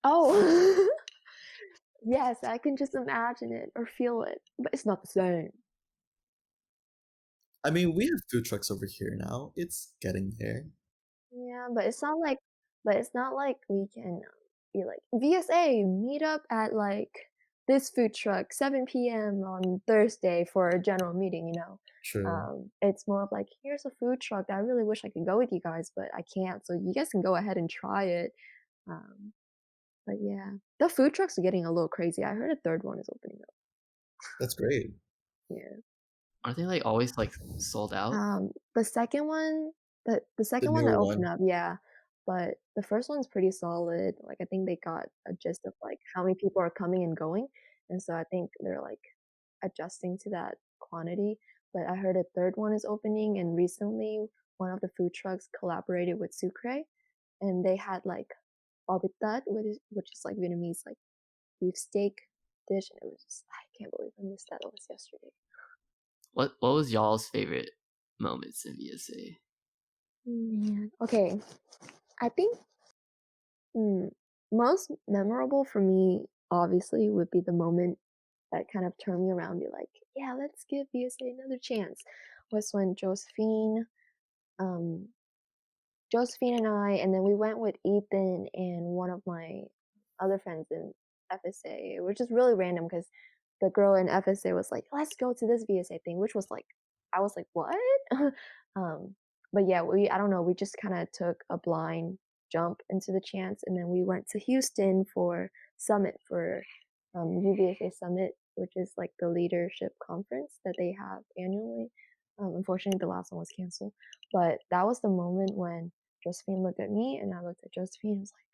Speaker 3: oh, yes, I can just imagine it or feel it, but it's not the same.
Speaker 2: I mean, we have food trucks over here now. It's getting there.
Speaker 3: Yeah, but it's not like we can be like VSA meet up at like this food truck 7 p.m. on Thursday for a general meeting.
Speaker 2: True.
Speaker 3: It's more of like, here's a food truck that I really wish I could go with you guys, but I can't. So you guys can go ahead and try it. But yeah, the food trucks are getting a little crazy. I heard a third one is opening up.
Speaker 2: That's great.
Speaker 3: Yeah.
Speaker 1: Aren't they like always like sold out?
Speaker 3: The second one, the second one that opened up, yeah. But the first one's pretty solid. Like I think they got a gist of like how many people are coming and going, and so I think they're like adjusting to that quantity. But I heard a third one is opening, and recently one of the food trucks collaborated with Sucre, and they had like obitat, which is like Vietnamese like beef steak dish, and it was just, I can't believe I missed that. It was yesterday.
Speaker 1: What was y'all's favorite moments in VSA?
Speaker 3: Man, okay. I think most memorable for me, obviously, would be the moment that kind of turned me around and be like, yeah, let's give VSA another chance, was when Josephine and I, and then we went with Ethan and one of my other friends in FSA, which is really random because the girl in FSA was like, let's go to this VSA thing, which was like, I was like, what? But yeah, I don't know, we just kind of took a blind jump into the chance, and then we went to Houston for Summit, for UVSA Summit, which is like the leadership conference that they have annually. Unfortunately, the last one was canceled, but that was the moment when Josephine looked at me and I looked at Josephine and was like,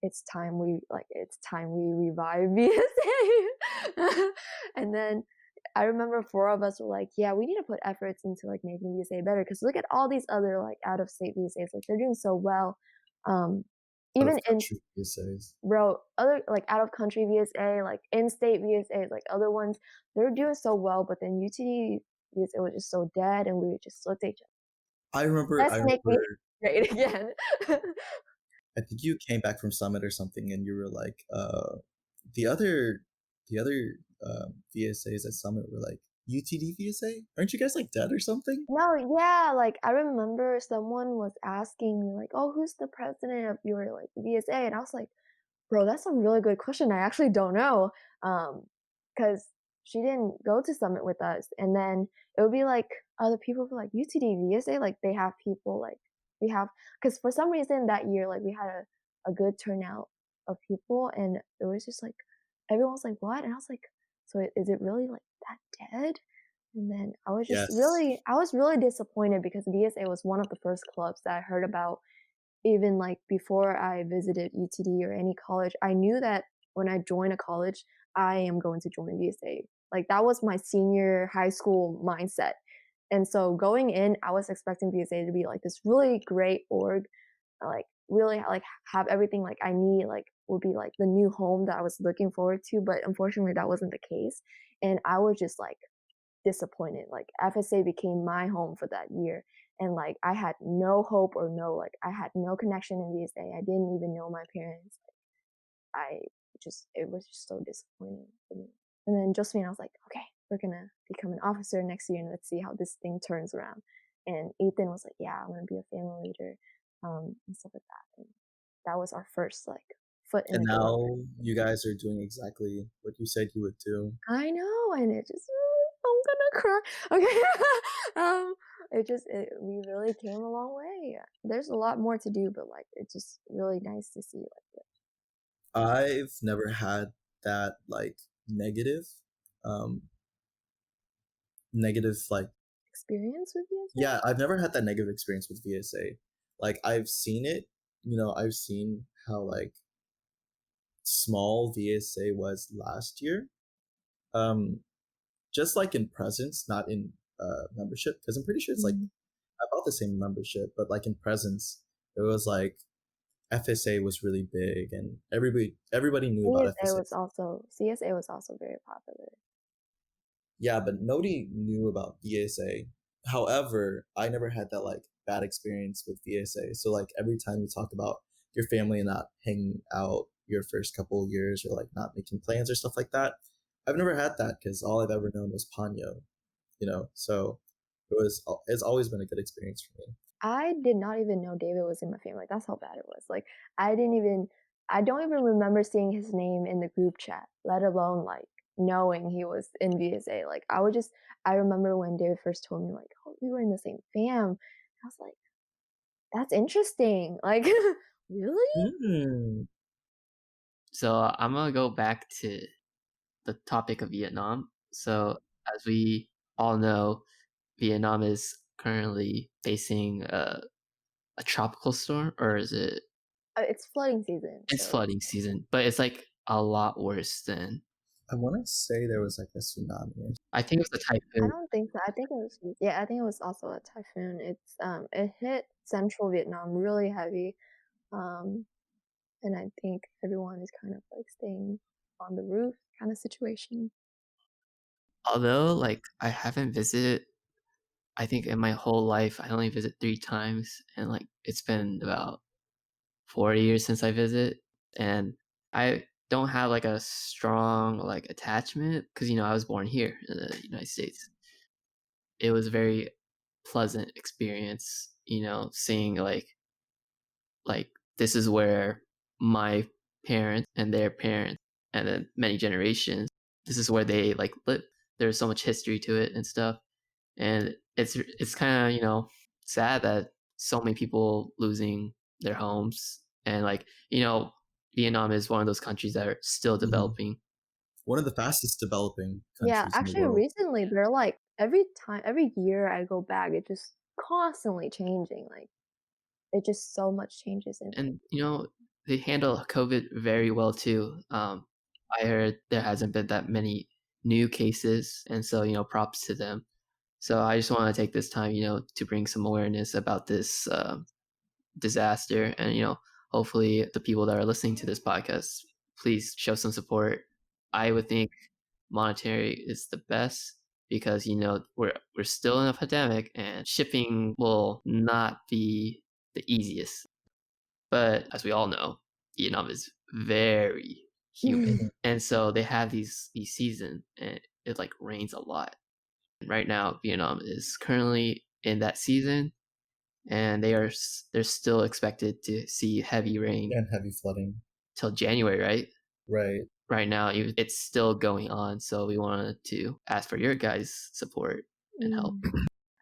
Speaker 3: it's time we revive VSA. And then I remember 4 of us were like, yeah, we need to put efforts into like making VSA better, because look at all these other like out of state VSAs, like they're doing so well. Even in
Speaker 2: VSAs.
Speaker 3: Bro, other like out of country VSA, like in-state VSAs, like other ones, they're doing so well, but then UTD VSA was just so dead, and we just looked at each other.
Speaker 2: I remember.
Speaker 3: Great again.
Speaker 2: I think you came back from Summit or something, and you were like, the other VSAs at Summit were like, UTD VSA? Aren't you guys like dead or something?
Speaker 3: No, yeah, like I remember someone was asking me like, oh, who's the president of your like VSA? And I was like, bro, that's a really good question. I actually don't know. Because she didn't go to Summit with us. And then it would be like other people were like, UTD VSA, like they have people like we have, because for some reason that year, like we had a good turnout of people, and it was just like, everyone was like, what? And I was like, so is it really like that dead? And then I was just really disappointed, because VSA was one of the first clubs that I heard about, even like before I visited UTD or any college. I knew that when I join a college, I am going to join VSA. Like that was my senior high school mindset. And so going in, I was expecting VSA to be like this really great org, like really like have everything like I need, like would be like the new home that I was looking forward to. But unfortunately, that wasn't the case, and I was just like disappointed. Like FSA became my home for that year, and like I had no hope or no like I had no connection in VSA. I didn't even know my parents. I just it was just so disappointing for me. And then Josephine, I was like, okay, we're gonna become an officer next year, and let's see how this thing turns around. And Ethan was like, yeah, I want to be a family leader, and stuff like that. And that was our first like foot in
Speaker 2: And
Speaker 3: the door.
Speaker 2: now you guys are doing exactly what you said you would do.
Speaker 3: I know, and it just I'm gonna cry. Okay, we really came a long way. There's a lot more to do, but like it's just really nice to see like
Speaker 2: I've never had that like negative, um, negative like
Speaker 3: experience with VSA.
Speaker 2: yeah, I've never had that negative experience with VSA. Like I've seen it, I've seen how like small VSA was last year. Just like in presence, not in membership, because I'm pretty sure it's like about the same membership, but like in presence, it was like FSA was really big, and everybody knew about FSA.
Speaker 3: CSA was also very popular.
Speaker 2: Yeah, but nobody knew about VSA. However, I never had that like bad experience with VSA. So like every time you talk about your family and not hanging out your first couple of years or like not making plans or stuff like that, I've never had that because all I've ever known was Ponyo, So it's always been a good experience for me.
Speaker 3: I did not even know David was in my family. That's how bad it was. Like I don't even remember seeing his name in the group chat, let alone like knowing he was in VSA. Like I remember when David first told me like, oh, we were in the same fam. I was like, that's interesting. Like, really?
Speaker 2: Mm.
Speaker 1: So I'm gonna go back to the topic of Vietnam. So as we all know, Vietnam is currently facing a tropical storm, or is it?
Speaker 3: It's flooding season.
Speaker 1: It's
Speaker 3: So
Speaker 1: flooding season, but it's like a lot worse than.
Speaker 2: I want to say there was like a tsunami.
Speaker 1: I think it was a
Speaker 3: I
Speaker 1: typhoon.
Speaker 3: don't think so. I think it was also a typhoon. It hit central Vietnam really heavy. And I think everyone is kind of like staying on the roof kind of situation.
Speaker 1: Although, like, I haven't visited. I think in my whole life, I only visit 3 times, and like it's been about 4 years since I visit, and I don't have like a strong like attachment because I was born here in the United States. It was a very pleasant experience, seeing like this is where my parents and their parents and then many generations, this is where they like live. There's so much history to it and stuff, and it's kind of sad that so many people losing their homes, and like Vietnam is one of those countries that are still developing.
Speaker 2: One of the fastest developing
Speaker 3: Yeah,
Speaker 2: countries in the
Speaker 3: actually
Speaker 2: world.
Speaker 3: recently they're like every year I go back, it's just constantly changing. Like it just so much changes in
Speaker 1: And they handle COVID very well too. I heard there hasn't been that many new cases, and so props to them. So I just want to take this time to bring some awareness about this disaster, and hopefully the people that are listening to this podcast, please show some support. I would think monetary is the best because we're still in a pandemic and shipping will not be the easiest. But as we all know, Vietnam is very humid, and so they have these seasons, and it like rains a lot. And right now, Vietnam is currently in that season, and they're still expected to see heavy rain
Speaker 2: and heavy flooding
Speaker 1: till January, right?
Speaker 2: Right.
Speaker 1: Right now, it's still going on, so we wanted to ask for your guys' support and help.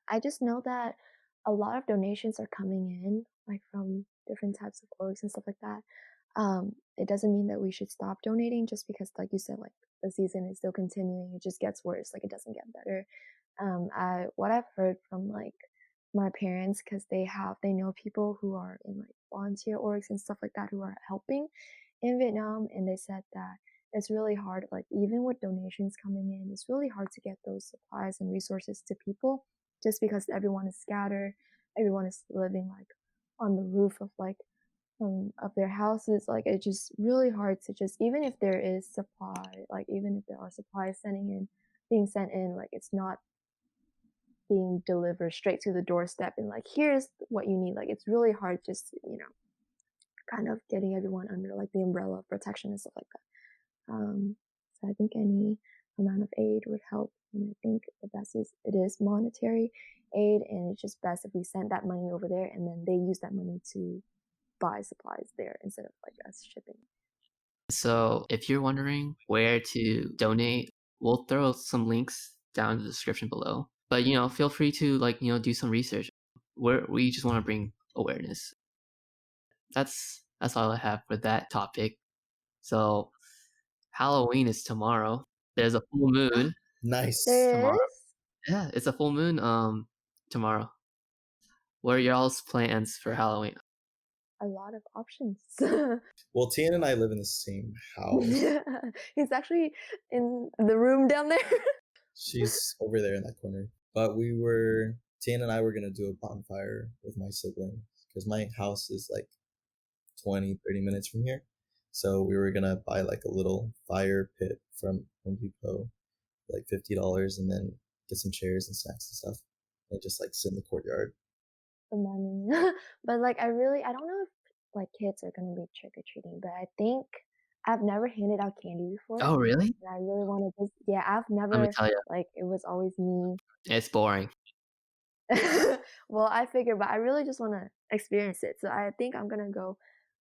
Speaker 3: I just know that a lot of donations are coming in, like from different types of orgs and stuff like that. It doesn't mean that we should stop donating just because, like you said, like the season is still continuing. It just gets worse. Like it doesn't get better. What I've heard from like my parents, because they know people who are in like volunteer orgs and stuff like that who are helping in Vietnam, and they said that it's really hard. Like even with donations coming in, it's really hard to get those supplies and resources to people just because everyone is scattered, everyone is living like on the roof of like of their houses. Like it's just really hard to just, even if there is supply, like even if there are supplies being sent in, like it's not being delivered straight to the doorstep and like here's what you need. Like it's really hard just kind of getting everyone under like the umbrella of protection and stuff like that. So I think any amount of aid would help, and I think the best is it is monetary aid, and it's just best if we send that money over there and then they use that money to buy supplies there instead of like us shipping.
Speaker 1: So if you're wondering where to donate, we'll throw some links down in the description below. But feel free to like do some research. We just want to bring awareness. That's all I have for that topic. So Halloween is tomorrow. There's a full moon.
Speaker 2: Nice.
Speaker 3: There is?
Speaker 1: Yeah, it's a full moon tomorrow. What are y'all's plans for Halloween?
Speaker 3: A lot of options.
Speaker 2: Well, Tien and I live in the same house.
Speaker 3: He's actually in the room down there.
Speaker 2: She's over there in that corner. But Tien and I were going to do a bonfire with my siblings because my house is like 20, 30 minutes from here. So we were going to buy like a little fire pit from Home Depot, like $50, and then get some chairs and snacks and stuff and just like sit in the courtyard.
Speaker 3: The money. But like I don't know if like kids are gonna be trick-or-treating, but I think I've never handed out candy before.
Speaker 1: Oh, really?
Speaker 3: And I really want to I've
Speaker 1: Let me
Speaker 3: never,
Speaker 1: tell you,
Speaker 3: like it was always me.
Speaker 1: it's boring.
Speaker 3: Well, I figured, but I really just want to experience it. So I think I'm gonna go,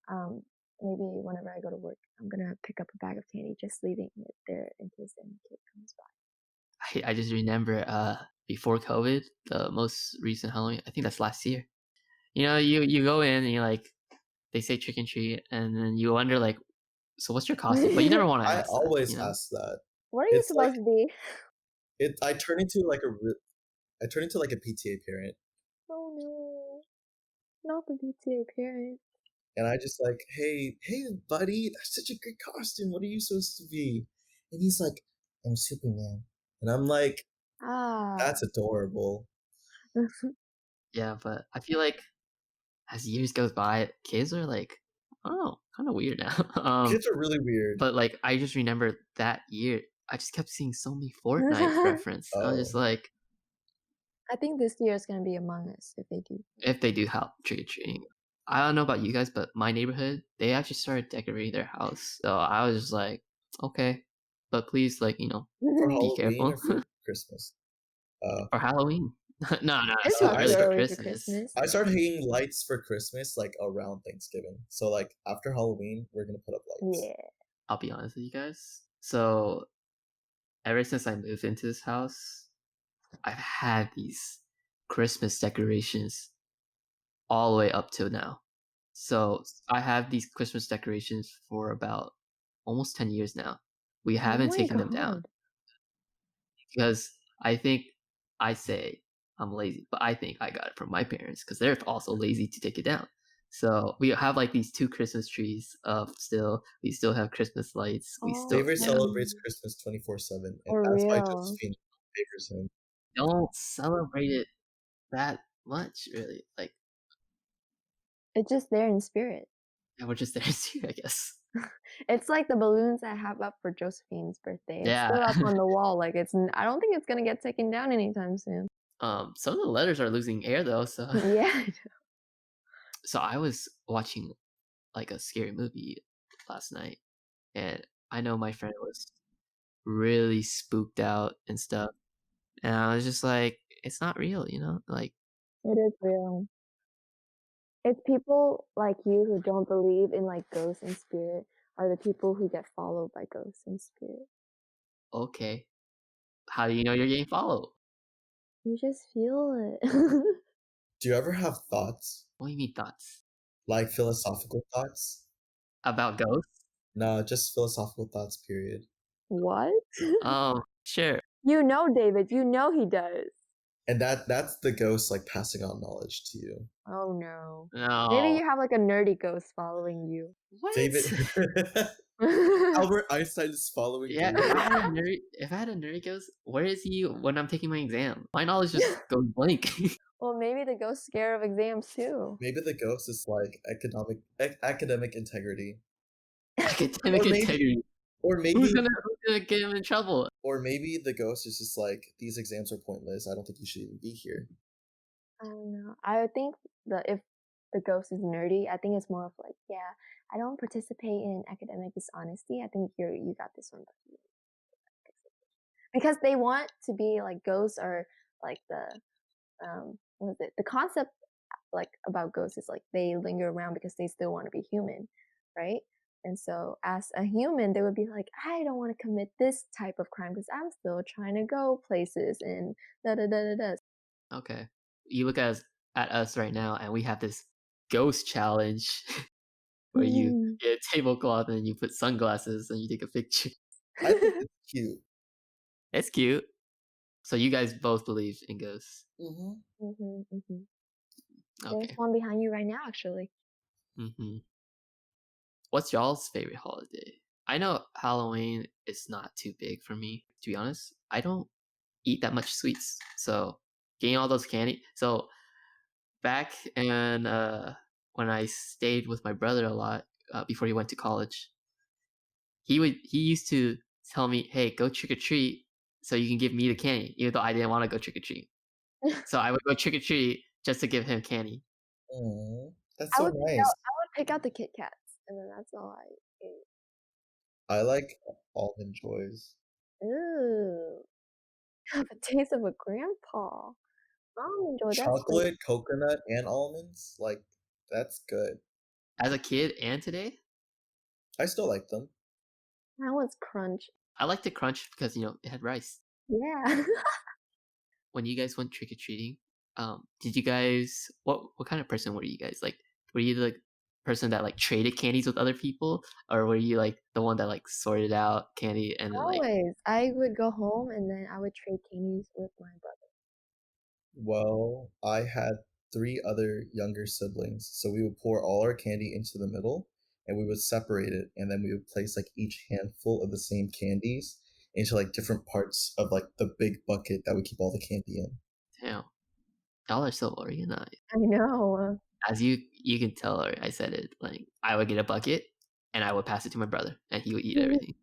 Speaker 3: maybe whenever I go to work, I'm gonna pick up a bag of candy, just leaving it there in case any kid comes by.
Speaker 1: I just remember before COVID, the most recent Halloween, I think that's last year. You go in and you're like, they say trick and treat, and then you wonder like, so what's your costume? But you never want to
Speaker 2: I
Speaker 1: ask.
Speaker 2: always ask that.
Speaker 3: What are you
Speaker 2: It's
Speaker 3: supposed to be?
Speaker 2: I turn into like a PTA parent.
Speaker 3: Oh no, not the BTA parent.
Speaker 2: And I just like, hey, buddy, that's such a great costume. What are you supposed to be? And he's like, I'm Superman. And I'm like, that's adorable.
Speaker 1: Yeah, but I feel like as years goes by, kids are like, oh, kind of weird now.
Speaker 2: Kids are really weird.
Speaker 1: But like, I just remember that year, I just kept seeing so many Fortnite reference. I was just like,
Speaker 3: I think this year is gonna be Among Us if they do
Speaker 1: help trick or treating. I don't know about you guys, but my neighborhood, they actually started decorating their house. So I was just like, okay, but please, like,
Speaker 2: For
Speaker 1: be
Speaker 2: Halloween
Speaker 1: careful.
Speaker 2: or for Christmas?
Speaker 1: For Halloween. No,
Speaker 3: It's
Speaker 1: so
Speaker 3: not
Speaker 1: early
Speaker 3: too
Speaker 1: for
Speaker 3: early for
Speaker 1: Christmas.
Speaker 3: Christmas.
Speaker 2: I started hanging lights for Christmas like around Thanksgiving. So like after Halloween, we're gonna put up lights.
Speaker 3: Yeah.
Speaker 1: I'll be honest with you guys. So ever since I moved into this house, I've had these Christmas decorations all the way up till now. So I have these Christmas decorations for about almost 10 years now. We haven't taken them down because I say I'm lazy, but I think I got it from my parents because they're also lazy to take it down. So we have like these 2 Christmas trees up still. We still have Christmas lights.
Speaker 2: David celebrates Christmas 24/7, and that's why Josephine favors him.
Speaker 1: Don't celebrate it that much, really. Like,
Speaker 3: it's just there in spirit.
Speaker 1: Yeah, we're just there too, I guess.
Speaker 3: It's like the balloons I have up for Josephine's birthday. It's
Speaker 1: Yeah.
Speaker 3: still up on the wall. Like I don't think it's gonna get taken down anytime soon.
Speaker 1: Some of the letters are losing air though, so
Speaker 3: Yeah.
Speaker 1: So I was watching like a scary movie last night, and I know my friend was really spooked out and stuff, and I was just like, it's not real, like
Speaker 3: It is real. It's people like you who don't believe in like ghosts and spirit are the people who get followed by ghosts and spirit.
Speaker 1: Okay. How do you know you're getting followed?
Speaker 3: You just feel it.
Speaker 2: Do you ever have thoughts?
Speaker 1: What do you mean thoughts?
Speaker 2: Like philosophical thoughts?
Speaker 1: About ghosts?
Speaker 2: No, just philosophical thoughts, period.
Speaker 3: What?
Speaker 1: Sure.
Speaker 3: You know, David, you know he does.
Speaker 2: And that's the ghost like passing on knowledge to you.
Speaker 3: Oh no.
Speaker 1: No.
Speaker 3: Maybe you have like a nerdy ghost following you.
Speaker 1: What?
Speaker 2: David Albert Einstein is following
Speaker 1: Yeah,
Speaker 2: David.
Speaker 1: if I had a nerdy ghost, where is he when I'm taking my exam? My knowledge just goes blank.
Speaker 3: Well, maybe the ghost's scared of exams too.
Speaker 2: Maybe the ghost is like academic integrity.
Speaker 1: Academic
Speaker 2: Or maybe-
Speaker 1: integrity.
Speaker 2: Or
Speaker 1: Who's
Speaker 2: maybe
Speaker 1: gonna get him in trouble?
Speaker 2: or maybe the ghost is just like, these exams are pointless. I don't think you should even be here.
Speaker 3: I don't know. I think if the ghost is nerdy, I think it's more of like, yeah, I don't participate in academic dishonesty. I think you got this one. Because they want to be like ghosts, or like the what is it? The concept like about ghosts is like they linger around because they still want to be human, right? And so as a human, they would be like, I don't want to commit this type of crime because I'm still trying to go places and da da da da da.
Speaker 1: Okay. You look at us right now, and we have this ghost challenge where you get a tablecloth and you put sunglasses and you take a picture.
Speaker 2: I think it's cute.
Speaker 1: It's cute. So you guys both believe in ghosts.
Speaker 3: There's
Speaker 1: Okay.
Speaker 3: one behind you right now, actually.
Speaker 1: What's y'all's favorite holiday? I know Halloween is not too big for me, to be honest. I don't eat that much sweets, so getting all those candy. So back in when I stayed with my brother a lot before he went to college, he used to tell me, "Hey, go trick or treat, so you can give me the candy," even though I didn't want to go trick or treat. So I would go trick or treat just to give him candy.
Speaker 2: Aww, that's
Speaker 3: I
Speaker 2: so
Speaker 3: would
Speaker 2: nice.
Speaker 3: pick out the Kit Kats, and then that's all I ate.
Speaker 2: I like almond joys.
Speaker 3: Ooh, have a taste of a grandpa. I'll enjoy that.
Speaker 2: Chocolate, coconut, and almonds. Like, that's good.
Speaker 1: As a kid and today,
Speaker 2: I still like them.
Speaker 3: That one's crunch.
Speaker 1: I like the crunch because it had rice.
Speaker 3: Yeah.
Speaker 1: When you guys went trick or treating, did you guys what kind of person were you guys? Like, were you the person that like traded candies with other people, or were you like the one that like sorted out candy and then like?
Speaker 3: Always. I would go home and then I would trade candies with my brother.
Speaker 2: Well, I had 3 other younger siblings, so we would pour all our candy into the middle, and we would separate it, and then we would place like each handful of the same candies into like different parts of like the big bucket that we keep all the candy in.
Speaker 1: Damn, y'all are so organized.
Speaker 3: I know.
Speaker 1: As you can tell, or I said it, like I would get a bucket and I would pass it to my brother, and he would eat everything.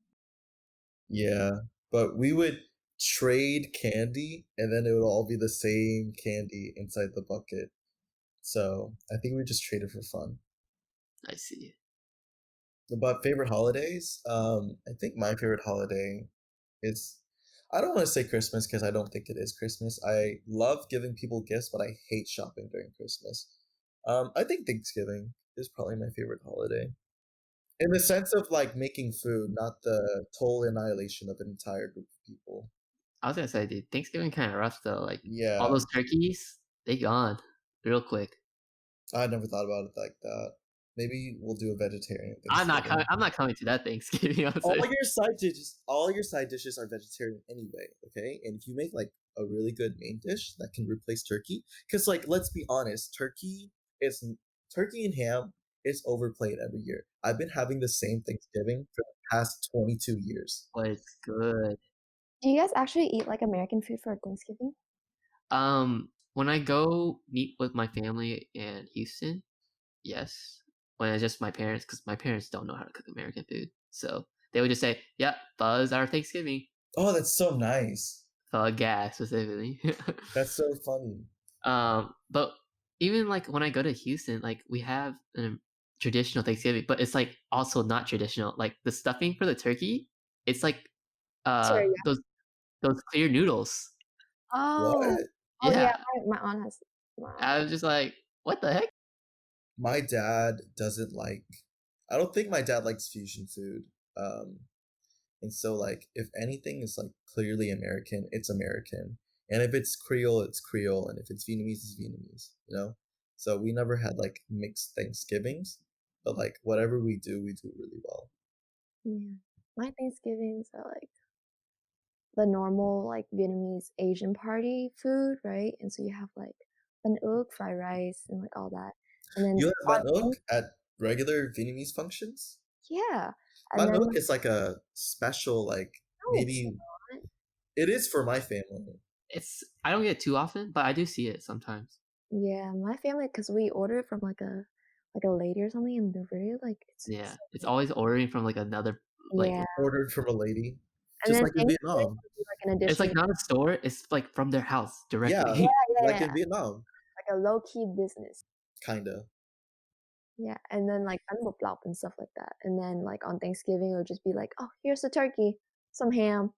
Speaker 2: Yeah, but we would trade candy, and then it would all be the same candy inside the bucket. So I think we just traded for fun.
Speaker 1: I see.
Speaker 2: But favorite holidays? I think my favorite holiday is, I don't want to say Christmas because I don't think it is Christmas. I love giving people gifts, but I hate shopping during Christmas. I think Thanksgiving is probably my favorite holiday. In the sense of like making food, not the total annihilation of an entire group of people.
Speaker 1: I was gonna say, dude, Thanksgiving kind of rough though. Like
Speaker 2: Yeah,
Speaker 1: all those turkeys, they gone real quick.
Speaker 2: I never thought about it like that. Maybe we'll do a vegetarian
Speaker 1: I'm not
Speaker 2: Thanksgiving.
Speaker 1: I'm not coming to that Thanksgiving.
Speaker 2: All your side dishes are vegetarian anyway, okay? And if you make like a really good main dish that can replace turkey, because like let's be honest, turkey and ham is overplayed every year. I've been having the same Thanksgiving for the past 22 years.
Speaker 1: But it's good.
Speaker 3: Do you guys actually eat like American food for Thanksgiving?
Speaker 1: When I go meet with my family in Houston, yes. When it's just my parents, because my parents don't know how to cook American food, so they would just say, "Yeah, pho is our Thanksgiving."
Speaker 2: Oh, that's so nice.
Speaker 1: Pho gas specifically.
Speaker 2: That's so funny.
Speaker 1: But even like when I go to Houston, like we have a traditional Thanksgiving, but it's like also not traditional. Like the stuffing for the turkey, it's like
Speaker 3: Sorry, yeah.
Speaker 1: those clear noodles.
Speaker 3: Oh.
Speaker 2: What?
Speaker 3: Oh yeah,
Speaker 1: Yeah,
Speaker 3: my aunt has. My aunt.
Speaker 1: I was just like, what the heck?
Speaker 2: My dad doesn't like, I don't think my dad likes fusion food. And so like if anything is like clearly American, it's American. And if it's Creole, it's Creole, and if it's Vietnamese, it's Vietnamese, you know? So we never had like mixed Thanksgivings, but like whatever we do really well.
Speaker 3: Yeah. My Thanksgivings are like the normal like Vietnamese Asian party food, right? And so you have like bánh ướt, fried rice, and like all that. And then
Speaker 2: You have
Speaker 3: on
Speaker 2: manok at regular Vietnamese functions?
Speaker 3: yeah, and then
Speaker 2: Manok is like a special, like,
Speaker 3: no, it's
Speaker 2: maybe
Speaker 3: not.
Speaker 2: it is for my family.
Speaker 1: I don't get it too often, but I do see it sometimes.
Speaker 3: Yeah, my family, because we order it from like a lady or something, and they're very like
Speaker 1: Yeah,
Speaker 3: so
Speaker 1: it's always ordering from like another
Speaker 3: yeah.
Speaker 2: Ordered from a lady,
Speaker 3: And
Speaker 2: just
Speaker 3: then
Speaker 2: like in
Speaker 3: Thanksgiving
Speaker 2: Vietnam.
Speaker 3: would be like an
Speaker 1: it's like
Speaker 3: additional
Speaker 1: not a store, it's like from their house
Speaker 2: Yeah,
Speaker 1: directly.
Speaker 3: yeah,
Speaker 2: like in Vietnam,
Speaker 3: like a low key business.
Speaker 2: kinda.
Speaker 3: Yeah, and then like bánh bột lọc and stuff like that. And then like on Thanksgiving it would just be like, oh, here's the turkey, some ham.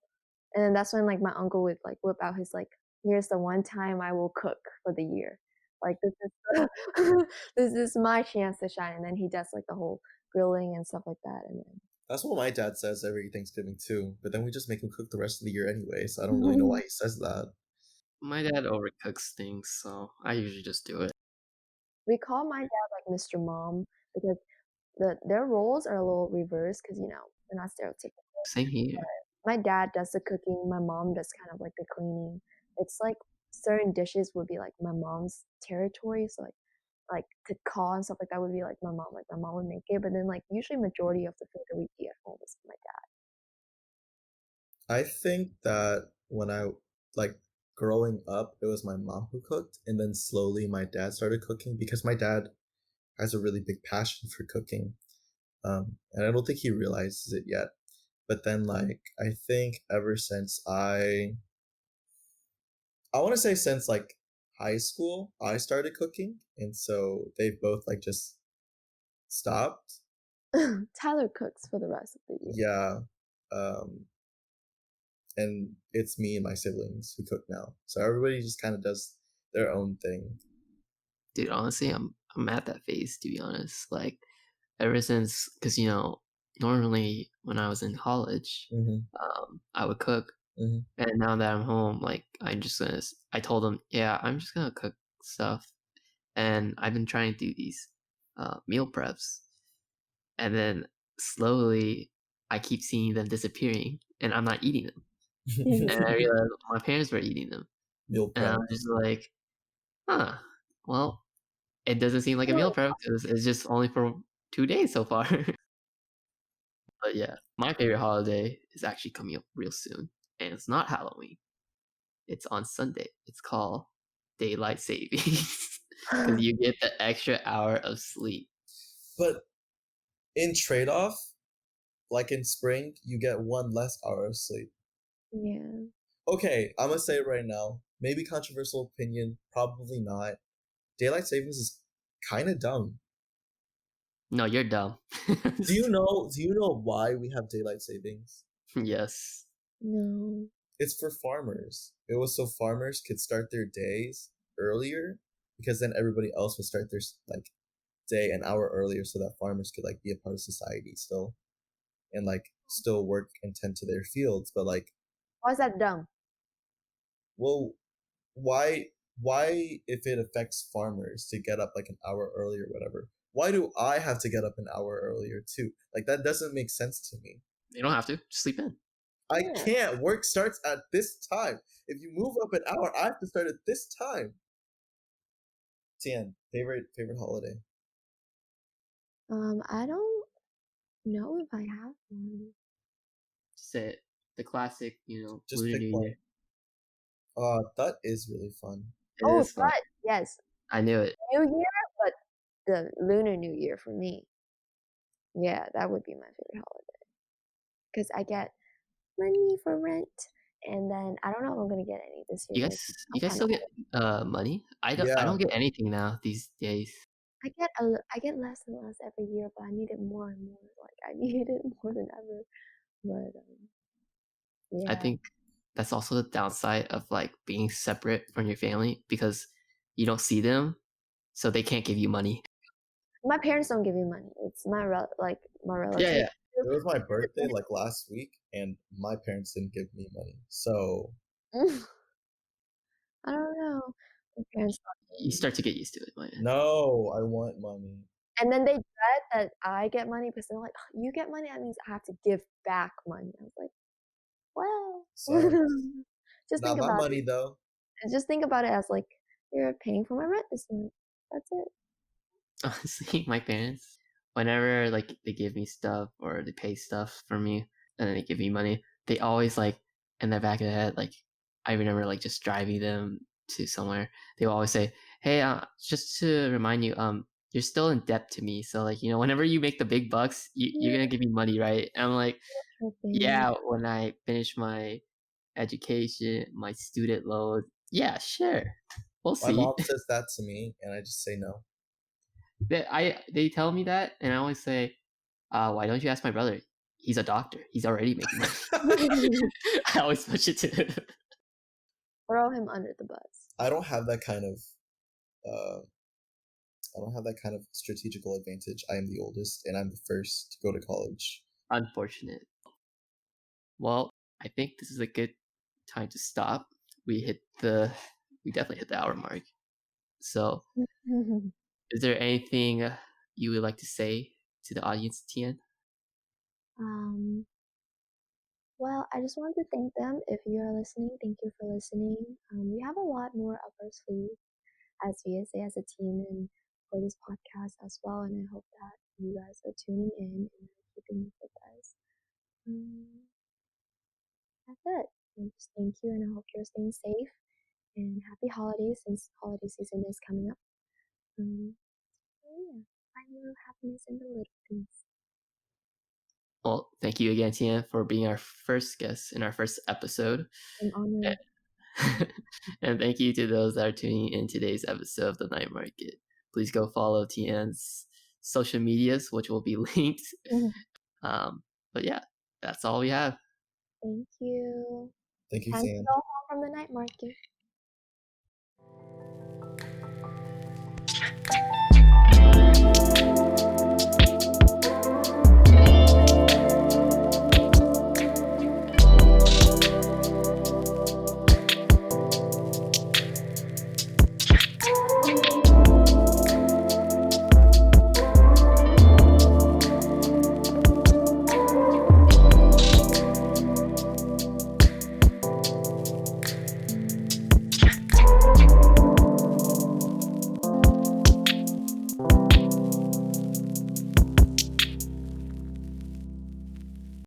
Speaker 3: And then that's when like my uncle would like whip out his like, here's the one time I will cook for the year. Like this is this is my chance to shine. And then he does like the whole grilling and stuff like that. And then
Speaker 2: That's what my dad says every Thanksgiving too. But then we just make him cook the rest of the year anyway, so I don't really know why he says that.
Speaker 1: My dad overcooks things, so I usually just do it.
Speaker 3: we call my dad like Mr. Mom because their roles are a little reversed because they're not stereotypical.
Speaker 1: Same here.
Speaker 3: My dad does the cooking, my mom does kind of like the cleaning. It's like certain dishes would be like my mom's territory, so like to call and stuff like that would be like my mom. Like my mom would make it, but then like usually majority of the food that we eat at home is my dad.
Speaker 2: I think that when I, like, growing up, it was my mom who cooked, and then slowly my dad started cooking because my dad has a really big passion for cooking. And I don't think he realizes it yet. But then, like, I think ever since I want to say since like high school, I started cooking, and so they've both like just stopped.
Speaker 3: Tyler cooks for the rest of the year.
Speaker 2: Yeah. And it's me and my siblings who cook now. So everybody just kind of does their own thing.
Speaker 1: Dude, honestly, I'm at that phase, to be honest. Like, ever since, because normally when I was in college, I would cook, and now that I'm home, like I told them, yeah, I'm just gonna cook stuff, and I've been trying to do these meal preps, and then slowly I keep seeing them disappearing, and I'm not eating them, and I realized my parents were eating them,
Speaker 2: Meal
Speaker 1: and I
Speaker 2: prep.
Speaker 1: was just like, huh, well, it doesn't seem like a meal prep because it's just only for 2 days so far. But yeah, my favorite holiday is actually coming up real soon, and it's not Halloween. It's on Sunday. It's called daylight savings because you get the extra hour of sleep.
Speaker 2: But in trade-off, like in spring, you get one less hour of sleep.
Speaker 3: Yeah.
Speaker 2: Okay, I'm gonna say it right now. Maybe controversial opinion, probably not. Daylight savings is kind of dumb.
Speaker 1: No, you're dumb.
Speaker 2: Do you know why we have daylight savings?
Speaker 1: Yes.
Speaker 3: No.
Speaker 2: It's for farmers. It was so farmers could start their days earlier, because then everybody else would start their like day an hour earlier, so that farmers could like be a part of society still, and like still work and tend to their fields. But like,
Speaker 3: Why is that dumb?
Speaker 2: well, why if it affects farmers to get up like an hour earlier or whatever, why do I have to get up an hour earlier too? Like, that doesn't make sense to me.
Speaker 1: You don't have to. Just sleep in.
Speaker 2: I
Speaker 3: Yeah.
Speaker 2: can't. Work starts at this time. If you move up an hour, I have to start at this time. Tien, favorite holiday?
Speaker 3: I don't know if I have one.
Speaker 1: Say it. The classic,
Speaker 2: Just
Speaker 1: Lunar
Speaker 2: pick
Speaker 1: New
Speaker 2: one.
Speaker 1: Year.
Speaker 2: That is really fun.
Speaker 1: It is fun.
Speaker 3: That, yes.
Speaker 1: I knew it.
Speaker 3: New Year, but the Lunar New Year for me. Yeah, that would be my favorite holiday. Because I get money for rent, and then I don't know if I'm gonna get any this year.
Speaker 1: You guys still get money? I don't get anything now these days.
Speaker 3: I get less and less every year, but I need it more and more. Like I need it more than ever. But yeah.
Speaker 1: I think that's also the downside of like being separate from your family because you don't see them, so they can't give you money.
Speaker 3: My parents don't give me money. It's my relative.
Speaker 1: Yeah.
Speaker 2: It was my birthday like last week, and my parents didn't give me money. So
Speaker 3: I don't know. My parents don't.
Speaker 1: You start to get used to it, man.
Speaker 2: no, I want money.
Speaker 3: And then they dread that I get money because they're like, oh, you get money, that means I have to give back money. I was like, well,
Speaker 2: Sorry.
Speaker 3: just
Speaker 2: Not
Speaker 3: think
Speaker 2: my
Speaker 3: about
Speaker 2: money
Speaker 3: it.
Speaker 2: though.
Speaker 3: Just think about it as like You're paying for my rent this month. That's it.
Speaker 1: Honestly, my parents, whenever like they give me stuff or they pay stuff for me and then they give me money, they always like in the back of the head, like I remember like just driving them to somewhere, they will always say, "Hey, just to remind you, you're still in debt to me. So like, whenever you make the big bucks, you're gonna give me money, right?" And I'm like, yeah, when I finish my education, my student loan, yeah, sure. We'll
Speaker 2: My
Speaker 1: see.
Speaker 2: mom says that to me, and I just say no.
Speaker 1: They tell me that, and I always say, why don't you ask my brother? He's a doctor. He's already making money. I always push it to him.
Speaker 3: Throw him under the bus.
Speaker 2: I don't have that kind of strategical advantage. I am the oldest, and I'm the first to go to college.
Speaker 1: Unfortunate. Well, I think this is a good time to stop. We definitely hit the hour mark. So, is there anything you would like to say to the audience, Tien?
Speaker 3: Well, I just wanted to thank them. If you are listening, thank you for listening. We have a lot more up our sleeve as VSA, as a team, and for this podcast as well. And I hope that you guys are tuning in and keeping up with us. That's it. And just thank you, and I hope you're staying safe. And happy holidays, since holiday season is coming up. So yeah, find a little happiness in the little things.
Speaker 1: Well, thank you again, Tien, for being our first guest in our first episode.
Speaker 3: I'm honored.
Speaker 1: And thank you to those that are tuning in today's episode of The Night Market. Please go follow Tien's social medias, which will be linked. But yeah, that's all we have.
Speaker 3: Thank you.
Speaker 2: Thank you,
Speaker 3: Time to
Speaker 2: Tien.
Speaker 3: go home from the night market.